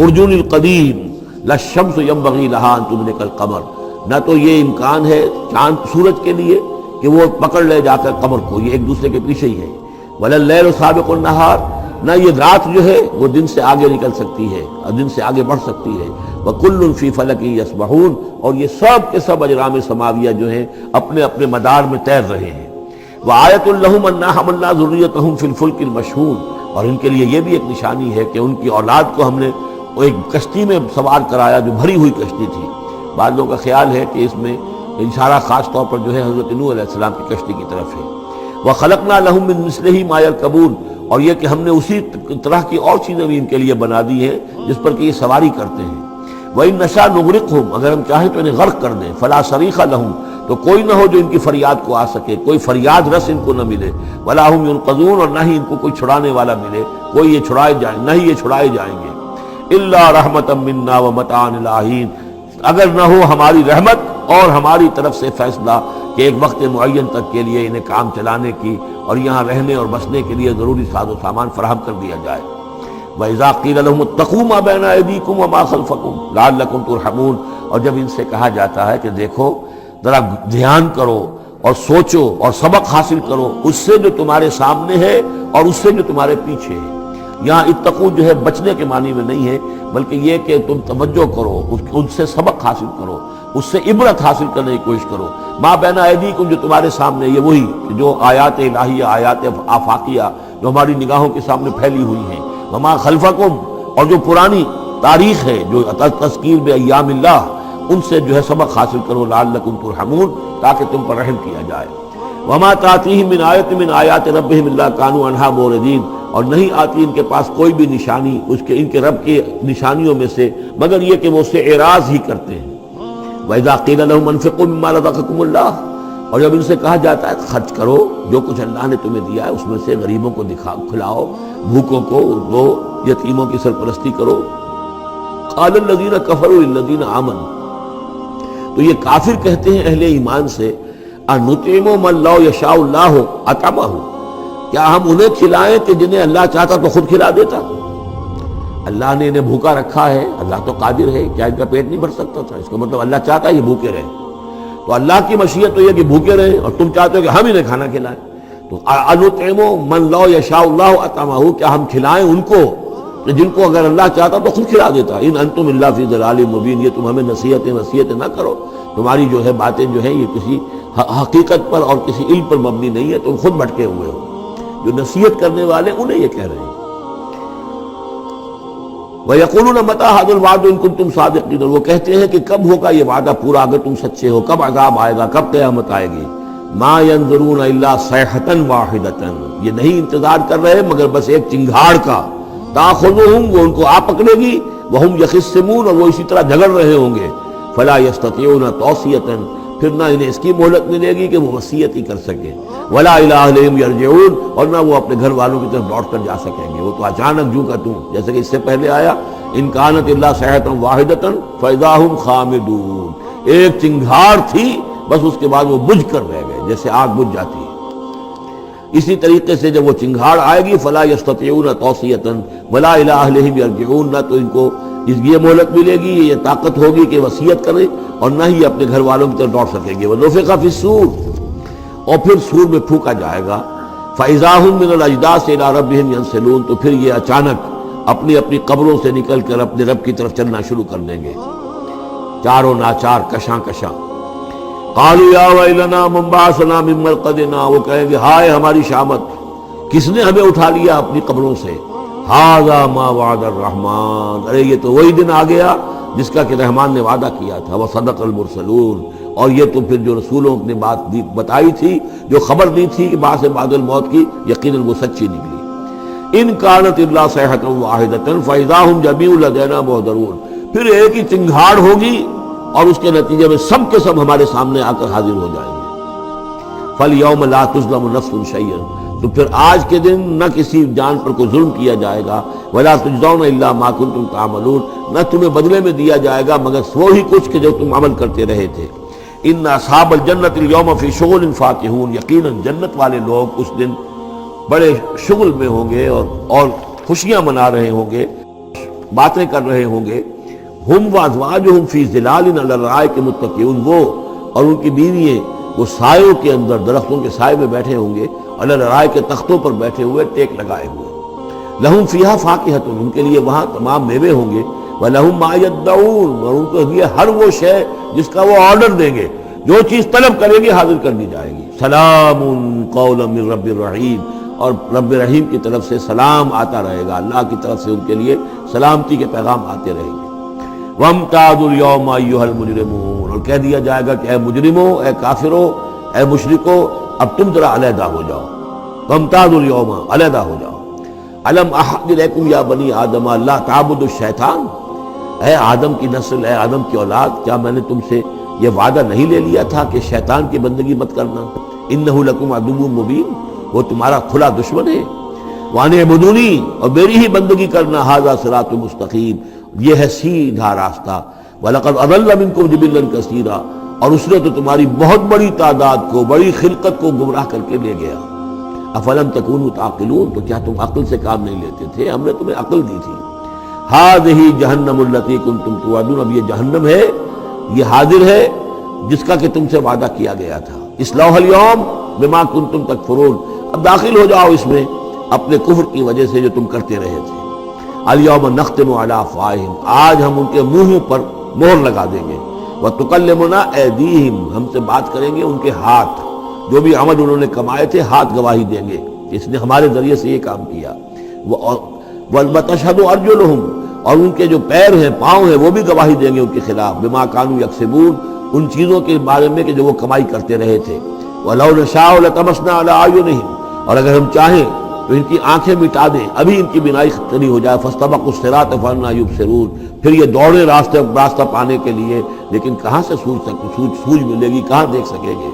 ارجون القدیم لا الشمس ينبغي لها ان تدرك القمر، نہ تو یہ امکان ہے چاند سورج کے لیے کہ وہ پکڑ لے جا کر قمر کو، یہ ایک دوسرے کے پیچھے ہی ہے۔ ولا الليل سابق النهار، نہ یہ رات جو ہے وہ دن سے آگے نکل سکتی ہے اور دن سے آگے بڑھ سکتی ہے۔ وَكُلٌّ فِي فَلَكٍ يَسْبَحُونَ، اور یہ سب کے سب اجرام سماویہ جو ہیں اپنے اپنے مدار میں تیر رہے ہیں۔ وآیۃ لہم انا حملنا ذریتہم فی الفلک المشحون، اور ان کے لیے یہ بھی ایک نشانی ہے کہ ان کی اولاد کو ہم نے ایک کشتی میں سوار کرایا جو بھری ہوئی کشتی تھی۔ بعض لوگوں کا خیال ہے کہ اس میں اشارہ خاص طور پر جو ہے حضرت نوح علیہ السلام کی کشتی کی طرف ہے۔ وَخَلَقْنَا لَهُم مِّن مِّثْلِهِ مَا يَرْكَبُونَ، اور یہ کہ ہم نے اسی طرح کی اور چیزیں بھی ان کے لیے بنا دی ہیں جس پر کہ یہ سواری کرتے ہیں۔ وَإِن نَّشَأْ نُغْرِقْهُمْ، اگر ہم چاہیں تو انہیں غرق کر دیں، فَلَا صَرِيخَ لَهُمْ، تو کوئی نہ ہو جو ان کی فریاد کو آ سکے، کوئی فریاد رس ان کو نہ ملے، وَلَا هُمْ يُنقَذُونَ، اور نہ ہی ان کو کوئی چھڑانے والا ملے، کوئی یہ چھڑائے جائیں، نہ ہی یہ چھڑائے جائیں گے۔ إِلَّا رَحْمَةً مِّنَّا وَمَتَاعًا إِلَىٰ حِينٍ، اگر نہ ہو ہماری رحمت اور ہماری طرف سے فیصلہ کہ ایک وقت معین تک کے لیے انہیں کام چلانے کی اور یہاں رہنے اور بسنے کے لیے ضروری ساز و سامان فراہم کر دیا جائے۔ وَإِذَا قِيلَ لَهُمُ اتَّقُوا مَا بَيْنَ أَيْدِيكُمْ وَمَا خَلْفَكُمْ لَعَلَّكُمْ تُرْحَمُونَ، اور جب ان سے کہا جاتا ہے کہ دیکھو ذرا دھیان کرو اور سوچو اور سبق حاصل کرو اس سے جو تمہارے سامنے ہے اور اس سے جو تمہارے پیچھے ہے۔ یہاں اتقو جو ہے بچنے کے معنی میں نہیں ہے، بلکہ یہ کہ تم توجہ کرو، ان سے سبق حاصل کرو، اس سے عبرت حاصل کرنے کی کوشش کرو۔ ما بین ایدیکم، جو تمہارے سامنے، یہ وہی جو آیات الہیہ، آیات آفاقیہ جو ہماری نگاہوں کے سامنے پھیلی ہوئی ہیں، وما خلفکم، اور جو پرانی تاریخ ہے جو تذکیر بایام اللہ، ان سے جو ہے سبق حاصل کرو، لعلکم ترحمون، تاکہ تم پر رحم کیا جائے۔ وما تاتیہم من آیۃ من آیات ربہم الا کانوا عنہا معرضین، اور نہیں آتی ان کے پاس کوئی بھی نشانی اس کے ان کے رب کی نشانیوں میں سے مگر یہ کہ وہ اس سے اعراض ہی کرتے ہیں۔ وَإِذَا قِيلَ لَهُمْ أَنفِقُوا مِمَّا رَزَقَكُمُ اللَّهُ، اور جب ان سے کہا جاتا ہے خرچ کرو جو کچھ اللہ نے تمہیں دیا ہے اس میں سے، غریبوں کو کھلاؤ، بھوکوں کو دو، یتیموں کی سرپرستی کرو۔ قَالَ الَّذِينَ كَفَرُوا لِلَّذِينَ آمَنُوا، تو یہ کافر کہتے ہیں اہل ایمان سے، أَنُطْعِمُ مَن لَّوْ يَشَاءُ اللَّهُ أَطْعَمَهُ، کیا ہم انہیں کھلائیں کہ جنہیں اللہ چاہتا تو خود کھلا دیتا؟ اللہ نے انہیں بھوکا رکھا ہے، اللہ تو قادر ہے، کیا ان کا پیٹ نہیں بھر سکتا تھا؟ اس کا مطلب اللہ چاہتا ہے یہ بھوکے رہیں، تو اللہ کی مشیت تو یہ کہ بھوکے رہیں، اور تم چاہتے ہو کہ ہم انہیں کھانا کھلائیں۔ تو أَنُطْعِمُ مَن لَّوْ يَشَاءُ اللَّهُ أَطْعَمَهُ، کیا ہم کھلائیں ان کو کہ جن کو اگر اللہ چاہتا تو خود کھلا دیتا۔ إِنْ أَنْتُمْ إِلَّا فِي ضَلَالٍ مُبِينٍ، یہ تم ہمیں نصیحتیں نہ کرو، تمہاری جو ہے باتیں جو ہیں یہ کسی حقیقت پر اور کسی علم پر مبنی نہیں ہے، تم خود بھٹکے ہوئے ہو۔ جو نصیحت کرنے والے انہیں یہ کہہ رہے ہیں۔ وَيَقُولُونَ مَتَىٰ هَٰذَا الْوَعْدُ إِن كُنتُمْ صَادِقِينَ، وہ کہتے ہیں کہ کب ہوگا یہ وعدہ پورا اگر تم سچے ہو، کب عذاب آئے گا، کب قیامت آئے گی۔ مَا يَنظُرُونَ إِلَّا صَيْحَةً وَاحِدَةً، یہ نہیں انتظار کر رہے مگر بس ایک چنگھاڑ کا، تَأْخُذُهُمْ، وہ ان کو آ پکڑے گی، وَهُمْ يَخِصِّمُونَ، اور وہ اسی طرح جھگڑ رہے ہوں گے، فَلَا يَسْتَطِيعُونَ تَوْصِيَةً، پھر نہ انہیں اس کی مہلت ملے گی کہ وہ وصیت ہی کر سکیں، وَلَا إِلَىٰ أَهْلِهِمْ يَرْجِعُونَ، اور نہ وہ اپنے گھر والوں کی طرف لوٹ کر جا سکیں گے، وہ تو اچانک جو کا توں، جیسے کہ اس سے پہلے آیا إِن كَانَتْ إِلَّا صَيْحَةً وَاحِدَةً فَإِذَا هُمْ خَامِدُونَ، ایک چنگھاڑ تھی بس اس کے بعد وہ بجھ کر رہ گئے، جیسے آگ بجھ جاتی ہے۔ اسی طریقے سے جب وہ چنگھاڑ آئے گی فَلَا يَسْتَطِيعُونَ تَوْصِيَةً وَلَا إِلَىٰ أَهْلِهِمْ يَرْجِعُونَ، نہ تو ان کو یہ مہلت ملے گی، یہ طاقت ہوگی کہ وصیت کریں، اور نہ ہی اپنے گھر والوں کی طرف لوٹ سکیں گے۔ وَنُفِخَ فِي الصُّورِ، اور پھر سور میں پھونکا جائے گا، فَإِذَا هُم مِّنَ الْأَجْدَاثِ إِلَىٰ رَبِّهِمْ يَنسِلُونَ، تو پھر یہ اچانک اپنی اپنی قبروں سے نکل کر اپنے رب کی طرف چلنا شروع کر دیں گے، چاروں ناچار کشاں کشاں۔ قالوا یا ویلنا من بعثنا من مرقدنا، وہ کہیں گے ہائے ہماری شامت، کس نے ہمیں اٹھا لیا اپنی قبروں سے۔ ھذا ما وعد الرحمن، ارے یہ تو وہی دن آ گیا جس کا کہ رحمان نے وعدہ کیا تھا، وصدق المرسلون، اور یہ تو پھر جو رسولوں نے بات بتائی تھی، جو خبر دی تھی کہ بعث بعد الموت کی، یقیناً وہ سچی نکلی۔ ان کانت الا صیحۃ واحدۃ فاذا هم جميع لدینا محضرون، پھر ایک ہی چنگھاڑ ہوگی اور اس کے نتیجے میں سب کے سب ہمارے سامنے آ کر حاضر ہو جائیں گے۔ فَالْيَوْمَ لَا تُظْلَمُ نَفْسٌ شَيْئًا، تو پھر آج کے دن نہ کسی جان پر کوئی ظلم کیا جائے گا، وَلَا تُجْزَوْنَ إِلَّا مَا كُنتُمْ تَعْمَلُونَ، نہ تمہیں بدلے میں دیا جائے گا مگر وہی کچھ کہ جو تم عمل کرتے رہے تھے۔ إِنَّ أَصْحَابَ الْجَنَّةِ الْيَوْمَ فِي شُغُلٍ فَاكِهُونَ، یقیناً جنت والے لوگ اس دن بڑے شغل میں ہوں گے اور خوشیاں منا رہے ہوں گے، باتیں کر رہے ہوں گے۔ ہم وازواجہم فی ظلال علی الارائک متکئون، وہ اور ان کی بیوییں وہ سایوں کے اندر، درختوں کے سائے میں بیٹھے ہوں گے، علی الارائک کے تختوں پر بیٹھے ہوئے، ٹیک لگائے ہوئے۔ لہم فیہا فاکہۃ، ان کے لیے وہاں تمام میوے ہوں گے، ولہم ما یدعون، اور ان کے لیے ہر وہ شے جس کا وہ آرڈر دیں گے، جو چیز طلب کریں گے حاضر کر دی جائے گی۔ سلام قولا من رب الرحیم، اور رب رحیم کی طرف سے سلام آتا رہے گا، اللہ کی طرف سے ان کے لیے سلامتی کے پیغام آتے رہیں گے۔ وَامْتَازُوا الْيَوْمَ أَيُّهَا الْمُجْرِمُونَ، اور کہہ دیا جائے گا کہ اے مجرموں، اے کافروں، اے مشرکوں، اب تم ذرا علیحدہ ہو جاؤ۔ وَامْتَازُوا الْيَوْمَ، علیحدہ ہو جاؤ۔ أَلَمْ أَعْهَدْ إِلَيْكُمْ يَا بَنِي آدَمَ أَلَّا تَعْبُدُوا الشَّيْطَانَ، اے آدم کی نسل، اے آدم کی اولاد، کیا میں نے تم سے یہ وعدہ نہیں لے لیا تھا کہ شیطان کی بندگی مت کرنا؟ إِنَّهُ لَكُمْ عَدُوٌّ مُبِينٌ، وہ تمہارا کھلا دشمن ہے۔ وَأَنِ اعْبُدُونِي، اور میری ہی بندگی کرنا، هَذَا صِرَاطٌ مُسْتَقِيمٌ، یہ ہے سیدھا راستہ۔ وَلَقَدْ أَضَلَّ مِنكُمْ جِبِلًّا كَثِيرًا، اور اس نے تو تمہاری بہت بڑی تعداد کو، بڑی خلقت کو گمراہ کر کے لے گیا۔ أَفَلَمْ تَكُونُوا تَعْقِلُونَ، تو کیا تم عقل سے کام نہیں لیتے تھے؟ ہم نے تمہیں عقل دی تھی۔ هَذِهِ جَهَنَّمُ الَّتِي كُنتُمْ تُوعَدُونَ، اب یہ جہنم ہے، یہ حاضر ہے جس کا کہ تم سے وعدہ کیا گیا تھا۔ اصلوها اليوم بما كنتم تکفرون، اب داخل ہو جاؤ اس میں اپنے کفر کی وجہ سے جو تم کرتے رہے تھے۔ اليوم نختم على افواہہم، آج ہم ان کے منہوں پر مہر لگا دیں گے۔ وتکلمنا ایدیہم، ہم سے بات کریں گے ان کے ہاتھ، جو بھی عمل انہوں نے کمائے تھے ہاتھ گواہی دیں گے اس نے ہمارے ذریعے سے یہ کام کیا۔ وتشہد ارجلہم، اور ان کے جو پیر ہیں، پاؤں ہیں، وہ بھی گواہی دیں گے ان کے خلاف، بما كانوا یکسبون، ان چیزوں کے بارے میں کہ جو وہ کمائی کرتے رہے تھے۔ وَلَوْ نَشَاءُ لَطَمَسْنَا عَلَىٰ أَعْيُنِهِمْ، اور اگر ہم چاہیں تو ان کی آنکھیں مٹا دیں، ابھی ان کی بینائی ختم ہو جائے۔ فَاسْتَبَقُوا الصِّرَاطَ فَأَنَّىٰ يُبْصِرُونَ، پھر یہ دوڑے راستہ پانے کے لیے، لیکن کہاں سے سوجھ ملے گی، کہاں دیکھ سکیں گے۔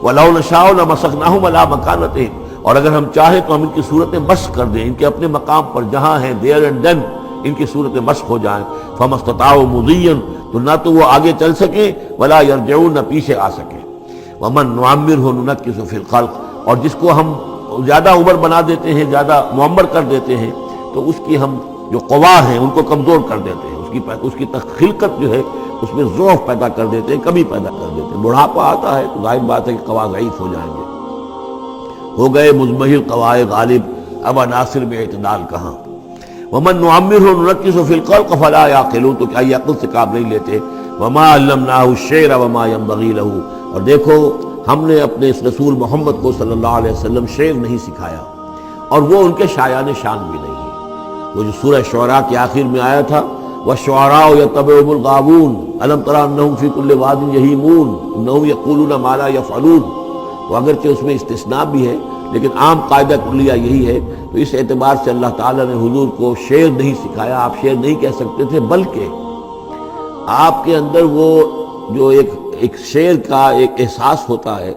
وَلَوْ نَشَاءُ لَمَسَخْنَاهُمْ عَلَىٰ مَكَانَتِهِمْ، اور اگر ہم چاہیں تو ہم ان کی صورتیں مشق کر دیں، ان کے اپنے مقام پر جہاں ہیں، there and then ان کی صورتیں مشق ہو جائیں۔ فَمَا اسْتَطَاعُوا مُضِيًّا، تو نہ تو وہ آگے چل سکیں، وَلَا يَرْجِعُونَ، نہ پیچھے آ سکیں۔ وَمَن نُعَمِّرْهُ نُنَكِّسُ فِي الْخَلْقِ، اور جس کو ہم زیادہ عمر بنا دیتے ہیں، زیادہ معمر کر دیتے ہیں، تو اس کی ہم جو قوا ہیں ان کو کمزور کر دیتے ہیں، اس کی خلقت جو ہے اس میں ضعف پیدا کر دیتے ہیں، کمی پیدا کر دیتے ہیں۔ بڑھاپا آتا ہے تو ظاہر بات ہے کہ قوا ضعیف ہو جائیں گے، ہو گئے مزمحل قوائے غالب، اب عناصر میں اعتدال کہاں۔ وَمَن نُعَمِّرْهُ نُنَكِّسُ فِي الْخَلْقِ فَلَا يَعْقِلُونَ، تو کیا یہ عقل سے کام نہیں لیتے۔ وَمَا عَلَّمْنَاهُ الشِّعْرَ وَمَا يَنبَغِي لَهُ، اور دیکھو ہم نے اپنے اس رسول محمد کو صلی اللہ علیہ وسلم شعر نہیں سکھایا، اور وہ ان کے شایان شان بھی نہیں ہے۔ وہ جو سورہ شعراء کے آخر میں آیا تھا، وَالشُّعَرَاءُ يَتَّبِعُهُمُ الْغَاوُونَ أَلَمْ تَرَ أَنَّهُمْ فِي كُلِّ وَادٍ يَهِيمُونَ إِنَّهُمْ يَقُولُونَ مَا لَا يَفْعَلُونَ، تو اگرچہ اس میں استثناء بھی ہے لیکن عام قاعدہ کلیہ یہی ہے، تو اس اعتبار سے اللہ تعالیٰ نے حضور کو شعر نہیں سکھایا، آپ شعر نہیں کہہ سکتے تھے، بلکہ آپ کے اندر وہ جو ایک شعر کا ایک احساس ہوتا ہے،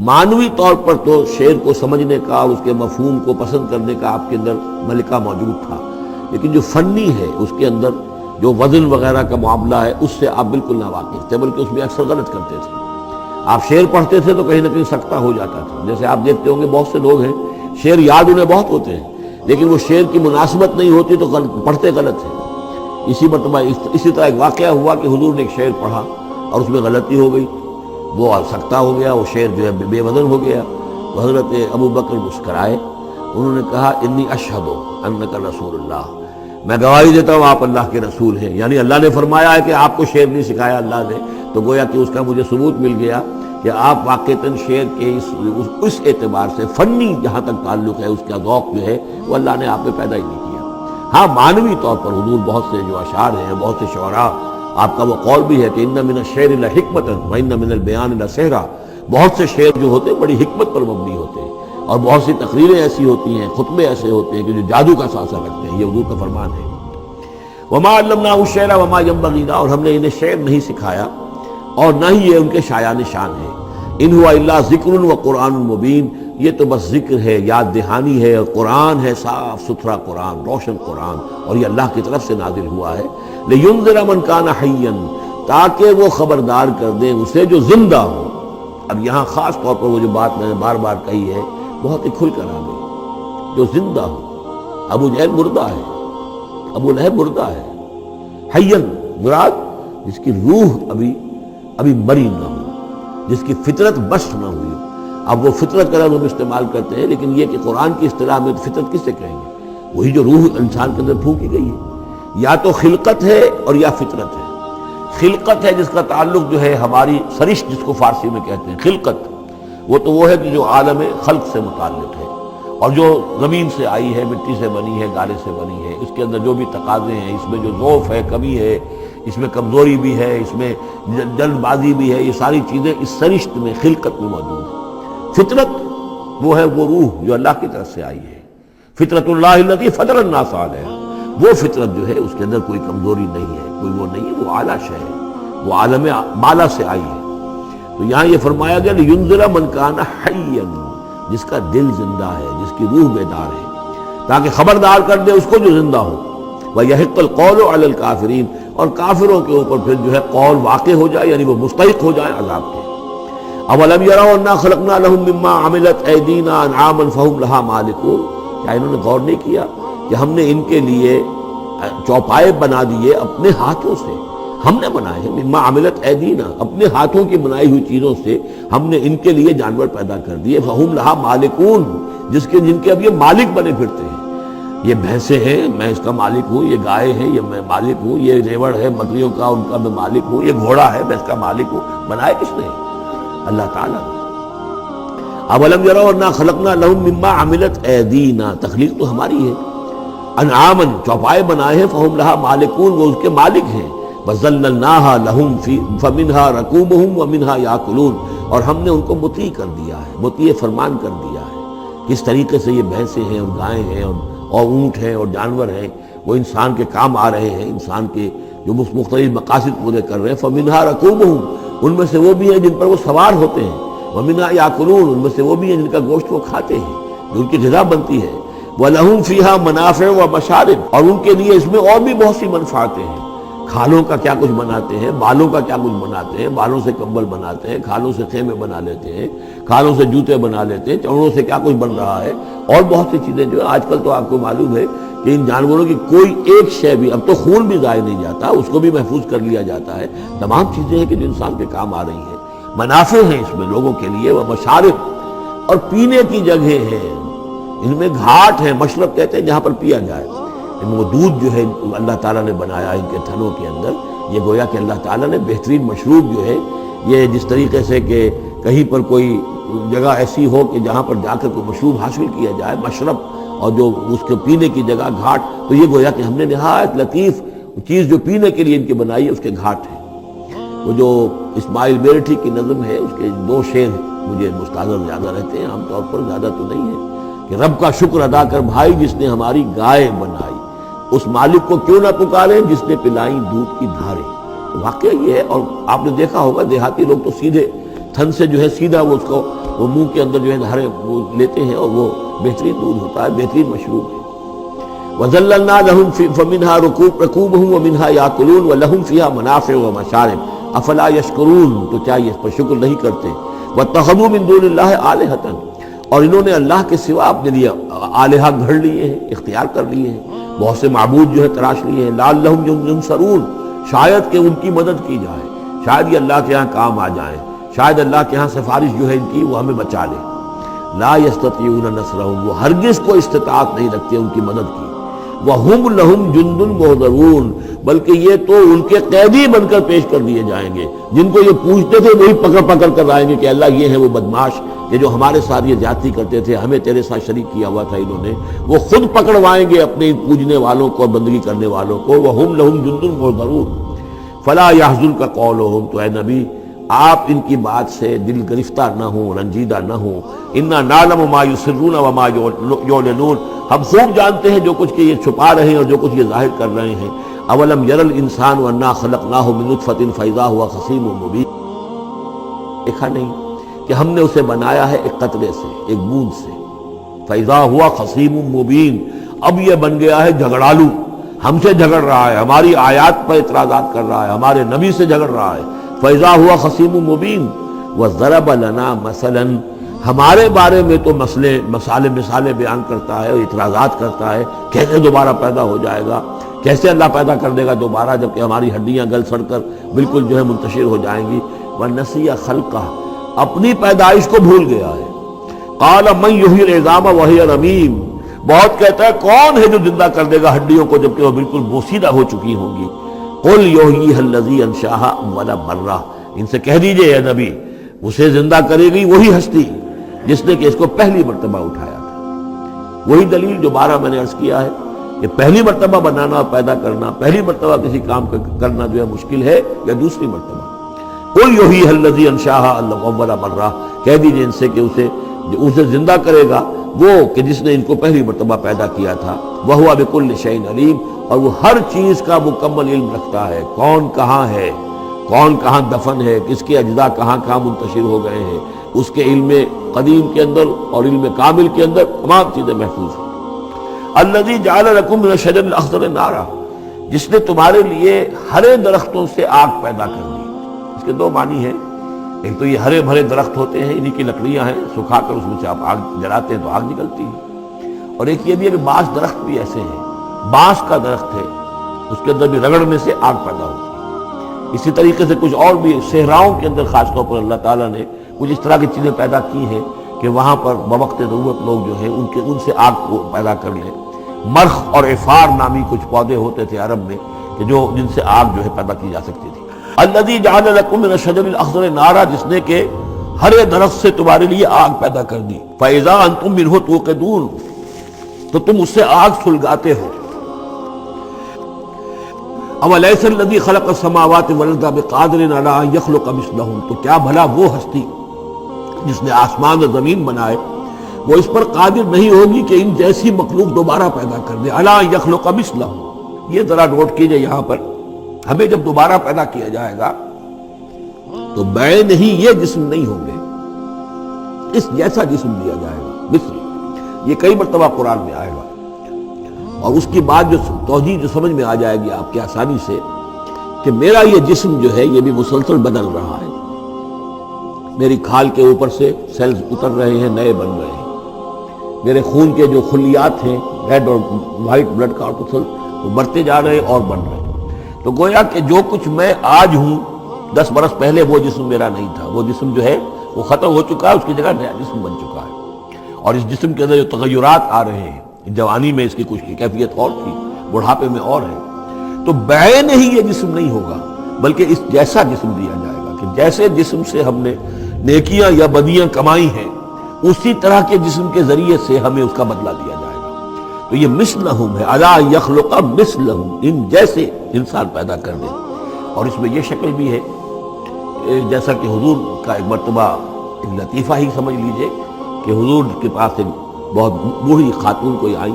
معنوی طور پر تو شعر کو سمجھنے کا، اس کے مفہوم کو پسند کرنے کا آپ کے اندر ملکہ موجود تھا، لیکن جو فنی ہے اس کے اندر جو وزن وغیرہ کا معاملہ ہے اس سے آپ بالکل ناواقف تھے، بلکہ اس میں اکثر غلط کرتے تھے۔ آپ شعر پڑھتے تھے تو کہیں نہ کہیں سکتہ ہو جاتا تھا، جیسے آپ دیکھتے ہوں گے بہت سے لوگ ہیں شعر یاد انہیں بہت ہوتے ہیں، لیکن وہ شعر کی مناسبت نہیں ہوتی تو پڑھتے غلط ہیں۔ اسی مرتبہ اسی طرح ایک واقعہ ہوا کہ حضور نے ایک شعر پڑھا اور اس میں غلطی ہو گئی، وہ سکتہ ہو گیا، وہ شعر جو ہے بے وزن ہو گیا۔ تو حضرت ابو بکر مسکرائے، انہوں نے کہا انی اشہد انک رسول اللہ، میں گواہی دیتا ہوں آپ اللہ کے رسول ہیں، یعنی اللہ نے فرمایا ہے کہ آپ کو شعر نہیں سکھایا اللہ نے، تو گویا کہ اس کا مجھے ثبوت مل گیا کہ آپ واقعتاً شعر کے اس اعتبار سے فنی جہاں تک تعلق ہے، اس کا ذوق جو ہے وہ اللہ نے آپ میں پیدا ہی نہیں کیا۔ ہاں معنوی طور پر حضور بہت سے جو اشعار ہیں، بہت سے شعراء، آپ کا وہ قول بھی ہے کہ ان من الشعر لحکمۃ وان من البیان لسحرا، بہت سے شعر جو ہوتے ہیں بڑی حکمت پر مبنی ہوتے ہیں، اور بہت سی تقریریں ایسی ہوتی ہیں، خطبے ایسے ہوتے ہیں کہ جو جادو کا سانسہ رکھتے ہیں، یہ حضور کا فرمان ہے۔ وما علمناه الشعر وما ينبغي له، اور ہم نے انہیں شعر نہیں سکھایا اور نہ ہی یہ ان کے شایان شان ہے۔ ان ہوا الا ذکر و قرآن مبین، یہ تو بس ذکر ہے، یاد دہانی ہے، اور قرآن ہے، صاف ستھرا قرآن، روشن قرآن، اور یہ اللہ کی طرف سے نازل ہوا ہے۔ لینذر من کان حیا، تاکہ وہ خبردار کر دیں اسے جو زندہ ہو۔ اب یہاں خاص طور پر وہ جو بات میں نے بار بار کہی ہے بہت ہی کھل کر آ گئی، جو زندہ ہو۔ ابو جہل مردہ ہے، ابو لہب مردہ ہے، حیاً مراد جس کی روح ابھی مری نہ ہو، جس کی فطرت بشر نہ ہوئی۔ اب وہ فطرت کا لفظ ہم استعمال کرتے ہیں، لیکن یہ کہ قرآن کی اصطلاح میں فطرت کس سے کہیں گے؟ وہی جو روح انسان کے اندر پھونکی گئی ہے، یا تو خلقت ہے اور یا فطرت ہے۔ خلقت ہے جس کا تعلق جو ہے ہماری سرشت، جس کو فارسی میں کہتے ہیں خلقت، وہ ہے کہ جو عالم خلق سے متعلق ہے، اور جو زمین سے آئی ہے، مٹی سے بنی ہے، گارے سے بنی ہے، اس کے اندر جو بھی تقاضے ہیں، اس میں جو ضعف ہے، کمی ہے، اس میں کمزوری بھی ہے، اس میں جلد بازی بھی ہے، یہ ساری چیزیں اس سرشت میں، خلقت میں موجود ہیں۔ فطرت وہ ہے وہ روح جو اللہ کی طرف سے آئی ہے، فطرت اللہ التی فطر الناس علیہا، وہ فطرت جو ہے اس کے اندر کوئی کمزوری نہیں ہے، کوئی وہ نہیں ہے، وہ اعلیٰ شے ہے، وہ عالم بالا سے آئی ہے۔ تو یہاں یہ فرمایا گیا لِيُنذِرَ مَنْ كَانَ حَيًّا، جس کا دل زندہ ہے، جس کی روح بیدار ہے، تاکہ خبردار کر دے اس کو جو زندہ ہو، وَيَحِقَّ الْقَوْلُ عَلَى الْكَافِرِينَ، اور کافروں کے اوپر پھر جو ہے قول واقع ہو جائے، یعنی وہ مستحق ہو جائے عذاب کے۔ اَوَلَمْ يَرَوْا أَنَّا خَلَقْنَا لَهُم مِّمَّا عَمِلَتْ أَيْدِينَا أَنْعَامًا فَهُمْ لَهَا مَالِكُونَ، کیا انہوں نے غور نہیں کیا کہ ہم نے ان کے لیے چوپائے بنا دیے اپنے ہاتھوں سے، ہم نے بنائے ہیں، مما عملت ایدینا، اپنے ہاتھوں کی بنائی ہوئی چیزوں سے ہم نے ان کے لیے جانور پیدا کر دیے، فہم لہا مالکون، جن کے اب یہ مالک بنے پھرتے ہیں۔ یہ بھینسیں ہیں، میں اس کا مالک ہوں، یہ گائے ہیں، یہ میں مالک ہوں، یہ ریوڑ ہے بکریوں کا، ان کا میں مالک ہوں، یہ گھوڑا ہے، میں اس کا مالک ہوں۔ بنائے کس نے؟ اللہ تعالیٰ نے۔ اولم یروا انا خلقنا لهم مما عملت ایدینا، تخلیق تو ہماری ہے، انعامن، چوپائے بنائے ہیں، فہم لہا مالکون، وہ اس کے مالک ہیں، وَذَلَّلْنَاهَا لَهُمْ فَمِنْهَا رَكُوبُهُمْ وَمِنْهَا يَأْكُلُونَ، اور ہم نے ان کو مطیع کر دیا ہے، مطیع فرمان کر دیا ہے۔ کس طریقے سے یہ بھینسیں ہیں اور گائیں ہیں اور اونٹ ہیں اور جانور ہیں، وہ انسان کے کام آ رہے ہیں، انسان کے جو مختلف مقاصد پورے کر رہے ہیں۔ فَمِنْهَا رَكُوبُهُمْ، ان میں سے وہ بھی ہیں جن پر وہ سوار ہوتے ہیں، وَمِنْهَا يَأْكُلُونَ، ان میں سے وہ بھی ہیں جن کا گوشت وہ کھاتے ہیں، جو ان کی غذا بنتی ہے۔ وَلَهُمْ فِيهَا مَنَافِعُ وَمَشَارِبُ، اور ان کے لیے اس میں اور بھی بہت سی منفعتیں ہیں۔ کھالوں کا کیا کچھ بناتے ہیں، بالوں کا کیا کچھ بناتے ہیں، بالوں سے کمبل بناتے ہیں، کھالوں سے خیمے بنا لیتے ہیں، کھالوں سے جوتے بنا لیتے ہیں، چمڑوں سے کیا کچھ بن رہا ہے، اور بہت سی چیزیں جو آج کل تو آپ کو معلوم ہے کہ ان جانوروں کی کوئی ایک شے بھی، اب تو خون بھی ضائع نہیں جاتا، اس کو بھی محفوظ کر لیا جاتا ہے۔ تمام چیزیں ہیں کہ جو انسان کے کام آ رہی ہیں، منافع ہیں اس میں لوگوں کے لیے، وہ مشارب، اور پینے کی جگہیں ہیں، ان میں گھاٹ ہیں، مشرب کہتے ہیں جہاں پر پیا جائے۔ وہ دودھ جو ہے اللہ تعالیٰ نے بنایا ان کے تھنوں کے اندر، یہ گویا کہ اللہ تعالیٰ نے بہترین مشروب جو ہے، یہ جس طریقے سے کہ کہیں پر کوئی جگہ ایسی ہو کہ جہاں پر جا کر کوئی مشروب حاصل کیا جائے، مشرب، اور جو اس کے پینے کی جگہ گھاٹ، تو یہ گویا کہ ہم نے نہایت لطیف چیز جو پینے کے لیے ان کی بنائی ہے، اس کے گھاٹ ہیں۔ وہ جو اسماعیل میرٹھی کی نظم ہے، اس کے دو شعر مجھے مستحضر زیادہ رہتے ہیں، عام طور پر زیادہ تو نہیں ہے، کہ رب کا شکر ادا کر بھائی جس نے ہماری گائے بنائی، اس مالک کو کیوں نہ پکارے جس نے پلائیں دودھ کی دھاریں۔ تو واقعہ یہ ہے، اور آپ نے دیکھا ہوگا دیہاتی لوگ تو سیدھے تھن سے جو ہے سیدھا وہ اس کو وہ منہ کے اندر جو ہے دھاریں وہ لیتے ہیں، اور وہ بہترین دودھ ہوتا ہے، بہترین مشروب ہے۔ وَذَلَّلْنَا لَهُمْ فَمِنْهَا رَكُوبُهُمْ وَمِنْهَا يَأْكُلُونَ وَلَهُمْ فِيهَا مَنَافِعُ وَمَشَارِبُ أَفَلَا يَشْكُرُونَ، تو کیا یہ اس پر شکر نہیں کرتے؟ وَاتَّخَذُوا مِن دُونِ اللَّهِ آلِهَةً، اور انہوں نے اللہ کے سوا اپنے لیے آلہہ گھڑ لیے ہیں، اختیار کر لیے ہیں، بہت سے معبود جو ہے تراش لیے ہیں، لَعَلَّهُمْ يُنصَرُونَ، شاید کہ ان کی مدد کی جائے، شاید یہ اللہ کے ہاں کام آ جائیں، شاید اللہ کے ہاں سفارش جو ہے ان کی وہ ہمیں بچا لے۔ لا يستطيعون نصرهم، وہ ہرگز کو استطاعت نہیں رکھتے ان کی مدد کی۔ وَهُمْ لَهُمْ جُنْدٌ مُحْضَرُونَ، بلکہ یہ تو ان کے قیدی بن کر پیش کر دیے جائیں گے، جن کو یہ پوچھتے تھے وہی پکڑ پکڑ کر آئیں گے کہ اللہ یہ ہے وہ بدماش کہ جو ہمارے ساتھ یہ زیادتی کرتے تھے، ہمیں تیرے ساتھ شریک کیا ہوا تھا انہوں نے، وہ خود پکڑوائیں گے اپنے پوجنے والوں کو اور بندگی کرنے والوں کو۔ وَهُمْ لَهُمْ جُنْدٌ مُحْضَرُونَ فَلَا يَحْزُنْكَ قَوْلُهُمْ، تو اے نبی آپ ان کی بات سے دل گرفتہ نہ ہوں، رنجیدہ نہ ہوں۔ اِنَّا نَعْلَمُ مَا يُسِرُّونَ وَمَا يُعْلِنُونَ، ہم خوب جانتے ہیں جو کچھ کہ یہ چھپا رہے ہیں اور جو کچھ یہ ظاہر کر رہے ہیں۔ اولم یر الانسان انا خلقناہ من نطفۃ فاذا هو خصیم مبین، دیکھا نہیں کہ ہم نے اسے بنایا ہے ایک قطرے سے، ایک بوند سے، فاذا هو خصیم مبین، اب یہ بن گیا ہے جھگڑالو، ہم سے جھگڑ رہا ہے، ہماری آیات پر اعتراضات کر رہا ہے، ہمارے نبی سے جھگڑ رہا ہے۔ فاذا هو خصیم مبین وضرب لنا مثلا، ہمارے بارے میں تو مثالیں بیان کرتا ہے، اعتراضات کرتا ہے، کیسے دوبارہ پیدا ہو جائے گا، کیسے اللہ پیدا کر دے گا دوبارہ جبکہ ہماری ہڈیاں گل سڑ کر بالکل جو ہے منتشر ہو جائیں گی۔ وَنَسِيَ خَلْقَهُ، اپنی پیدائش کو بھول گیا ہے۔ قَالَ مَنْ يُحْيِي الْعِظَامَ وَهِيَ رَمِيمٌ، بہت کہتا ہے کون ہے جو زندہ کر دے گا ہڈیوں کو جبکہ وہ بالکل بوسیدہ ہو چکی ہوں گی۔ قُلْ يُحْيِيهَا الَّذِي أَنشَأَهَا أَوَّلَ مَرَّةٍ، ان سے کہہ دیجئے اے نبی، اسے زندہ کرے گی وہی ہستی جس نے کہ اس کو پہلی مرتبہ اٹھایا تھا۔ وہی دلیل جو 12 میں نے عرض کیا ہے کہ پہلی مرتبہ بنانا اور پیدا کرنا، پہلی مرتبہ کسی کام کرنا جو ہے مشکل ہے، یا دوسری مرتبہ۔ قل یحییھا الذی انشأھا اول مرہ، کہہ دیجیے ان سے کہ اسے زندہ کرے گا وہ کہ جس نے ان کو پہلی مرتبہ پیدا کیا تھا۔ وہو بکل شیء علیم، اور وہ ہر چیز کا مکمل علم رکھتا ہے، کون کہاں ہے، کون کہاں دفن ہے، کس کے اجزاء کہاں کہاں منتشر ہو گئے ہیں، اس کے علم قدیم کے اندر اور علم کامل کے اندر تمام چیزیں محفوظ ہیں۔ الذی جعل لکم من الشجر الاخضر نارا، جس نے تمہارے لیے ہرے درختوں سے آگ پیدا کر دی۔ اس کے دو معنی ہیں، ایک تو یہ ہرے بھرے درخت ہوتے ہیں، انہی کی لکڑیاں ہیں، سکھا کر اس میں سے آپ آگ جلاتے ہیں تو آگ نکلتی ہے، اور ایک یہ بھی ہے کہ بعض درخت بھی ایسے ہیں، بانس کا درخت ہے، اس کے اندر بھی رگڑنے سے آگ پیدا ہوتی ہے۔ اسی طریقے سے کچھ اور بھی صحراؤں کے اندر خاص طور پر اللہ تعالیٰ نے کچھ اس طرح کی چیزیں پیدا کی ہیں کہ وہاں پر بوقت ضرورت لوگ جو ہیں ان سے آگ کو پیدا کر لیں۔ مرخ اور عفار نامی کچھ پودے ہوتے تھے عرب میں کہ جن سے آگ جو ہے پیدا کی جا سکتی تھی۔ الذی جعل لکم من الشجر الاخضر نارا، جس نے کہ ہرے درخت سے تمہارے لیے آگ پیدا کر دی۔ فاذا انتم منہ توقدون، تو تم اس سے آگ سلگاتے ہو۔ اولیس الذی خلق السماوات والارض بقادر علی ان یخلق مثلہم، تو کیا بھلا وہ ہستی جس نے آسمان اور زمین بنائے وہ اس پر قادر نہیں ہوگی کہ ان جیسی مخلوق دوبارہ پیدا کر دے۔ الا یخلق مثلہم، یہ ذرا نوٹ کیجئے، یہاں پر ہمیں جب دوبارہ پیدا کیا جائے گا تو بین ہی یہ جسم نہیں ہوں گے، اس جیسا جسم دیا جائے گا، مثل، یہ کئی مرتبہ قرآن میں آئے گا، اور اس کی بات جو توجیہ جو سمجھ میں آ جائے گی آپ کے آسانی سے کہ میرا یہ جسم جو ہے یہ بھی مسلسل بدل رہا ہے، میری کھال کے اوپر سے سیلز اتر رہے ہیں، نئے بن رہے ہیں، میرے خون کے جو خلیات ہیں ریڈ اور وائٹ بلڈ کارپسل وہ بڑھتے جا رہے اور بن رہے ہیں۔ تو گویا کہ جو کچھ میں آج ہوں 10 برس پہلے وہ جسم میرا نہیں تھا، وہ جسم جو ہے وہ ختم ہو چکا ہے، اس کی جگہ نیا جسم بن چکا ہے، اور اس جسم کے اندر جو تغیرات آ رہے ہیں، جوانی میں اس کی کچھ کیفیت اور تھی، بڑھاپے میں اور ہے، تو بعین ہی یہ جسم نہیں ہوگا بلکہ اس جیسا جسم دیا جائے گا کہ جیسے جسم سے ہم نے نیکیاں یا بدیاں کمائی ہیں اسی طرح کے جسم کے ذریعے سے ہمیں اس کا بدلہ دیا جائے گا۔ تو یہ مثلہم ہے، الا یخلق مثلہم، ان جیسے انسان پیدا کر دے۔ اور اس میں یہ شکل بھی ہے جیسا کہ حضور کا ایک مرتبہ ایک لطیفہ ہی سمجھ لیجئے کہ حضور کے پاس ایک بہت بوڑھی خاتون کوئی آئی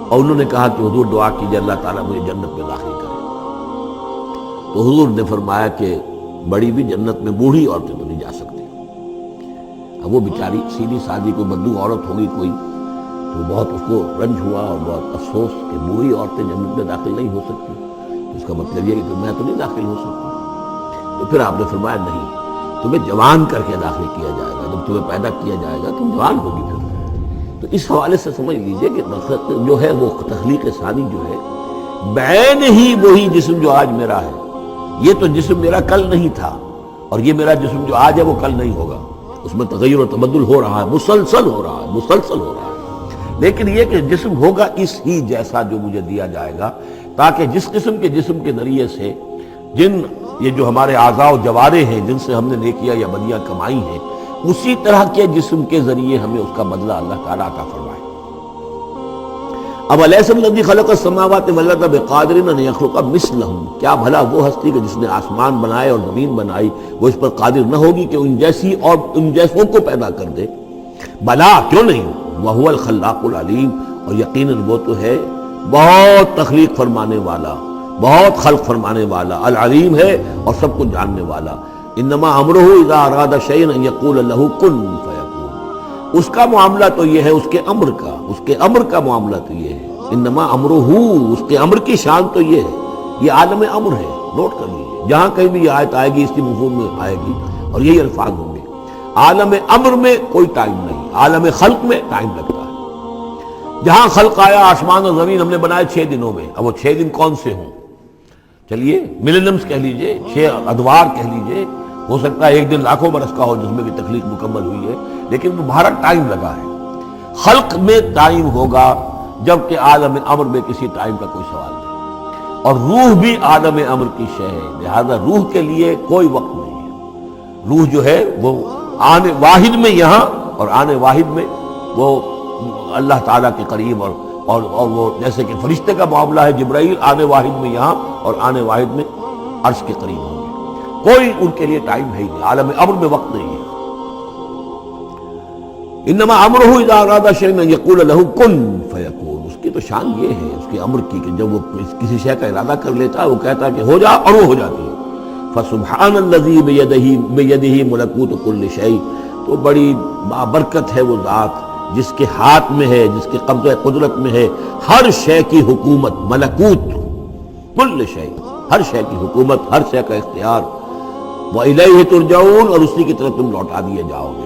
اور انہوں نے کہا کہ حضور دعا کیجئے اللہ تعالیٰ مجھے جنت میں داخل کرے۔ تو حضور نے فرمایا کہ بڑی بھی جنت میں بوڑھی عورتیں تو نہیں جا سکتی۔ اب وہ بیچاری سیدھی سادھی کوئی بدو عورت ہوگی کوئی، تو بہت اس کو رنج ہوا اور بہت افسوس کہ بوڑھی عورتیں جنت میں داخل نہیں ہو سکتی، اس کا مطلب یہ ہے کہ میں تو نہیں داخل ہو سکتی۔ تو پھر آپ نے فرمایا نہیں، تمہیں جوان کر کے داخل کیا جائے گا، جب تمہیں پیدا کیا جائے گا تم جوان ہوگی پھر۔ تو اس حوالے سے سمجھ لیجئے کہ جو ہے وہ تخلیق ثانی جو ہے بعین ہی وہی جسم جو آج میرا ہے، یہ تو جسم میرا کل نہیں تھا، اور یہ میرا جسم جو آج ہے وہ کل نہیں ہوگا، اس میں تغیر و تبدل ہو رہا ہے، مسلسل ہو رہا ہے، مسلسل ہو رہا ہے، لیکن یہ کہ جسم ہوگا اس ہی جیسا جو مجھے دیا جائے گا، تاکہ جس قسم کے جسم کے ذریعے سے یہ جو ہمارے اعضاء و جوارے ہیں جن سے ہم نے نیکیاں یا بدیاں کمائی ہیں، اسی طرح کے جسم کے ذریعے ہمیں اس کا بدلہ اللہ تعالیٰ عطا فرمائے۔ اب الیس الذی خلق السماوات والارض بقادر ان یخلق مثلہم، کیا بھلا وہ ہستی کہ جس نے آسمان بنائے اور زمین بنائی وہ اس پر قادر نہ ہوگی کہ ان جیسی اور ان جیسوں کو پیدا کر دے؟ بلا، کیوں نہیں، وہو الخلاق العلیم، اور یقیناً وہ تو ہے بہت تخلیق فرمانے والا، بہت خلق فرمانے والا، العلیم ہے اور سب کو جاننے والا۔ انما امرہ اذا اراد شیئا ان یقول لہ کن فیکون، اس کا معاملہ تو یہ ہے، اس کے امر کا معاملہ تو یہ ہے، انما امرہ، اس کے امر کی شان تو یہ ہے، یہ عالم امر ہے، نوٹ کر لیجیے، جہاں کہیں بھی یہ آیت آئے گی اس کی مفہوم میں آئے گی اور یہی الفاظ ہوں گے۔ عالم امر میں کوئی ٹائم نہیں، عالم خلق میں ٹائم لگتا ہے۔ جہاں خلق آیا آسمان اور زمین ہم نے بنائے 6 دنوں میں، اب وہ 6 دن کون سے ہوں؟ چلیے ملینمز کہہ لیجئے، 6 ادوار کہہ لیجئے، ہو سکتا ہے ایک دن لاکھوں برس کا ہو جس میں بھی تخلیق مکمل ہوئی ہے، لیکن وہ بھارا ٹائم لگا ہے۔ خلق میں ٹائم ہوگا جبکہ عالم امر میں کسی ٹائم کا کوئی سوال نہیں، اور روح بھی عالم امر کی شے ہے، لہذا روح کے لیے کوئی وقت نہیں ہے۔ روح جو ہے وہ آنے واحد میں یہاں اور آنے واحد میں وہ اللہ تعالیٰ کے قریب اور وہ جیسے کہ فرشتے کا معاملہ ہے، جبرائیل آنے واحد میں یہاں اور آنے واحد میں عرش کے قریب ہوں گے، کوئی ان کے لیے ٹائم ہے ہی نہیں، عالم امر میں وقت نہیں ہے۔ انما امرہ اذا اراد شیئا ان یقول له کن فیکون، اس کی تو شان یہ ہے اس کے امر کی کہ جب وہ کسی شے کا ارادہ کر لیتا ہے وہ کہتا ہے کہ ہو جا اور وہ ہو جاتی ہے۔ فسبحان الذی بیدہ ملکوت کل شیء، تو بڑی بابرکت ہے وہ ذات جس کے ہاتھ میں ہے، جس کے قبضہ قدرت میں ہے ہر شے کی حکومت، ملکوت کل شیء، ہر شے کی حکومت، ہر شے کا اختیار۔ وَإِلَيْهِ تُرْجَعُونَ، اور اسی کی طرف تم لوٹا دیے جاؤ گے۔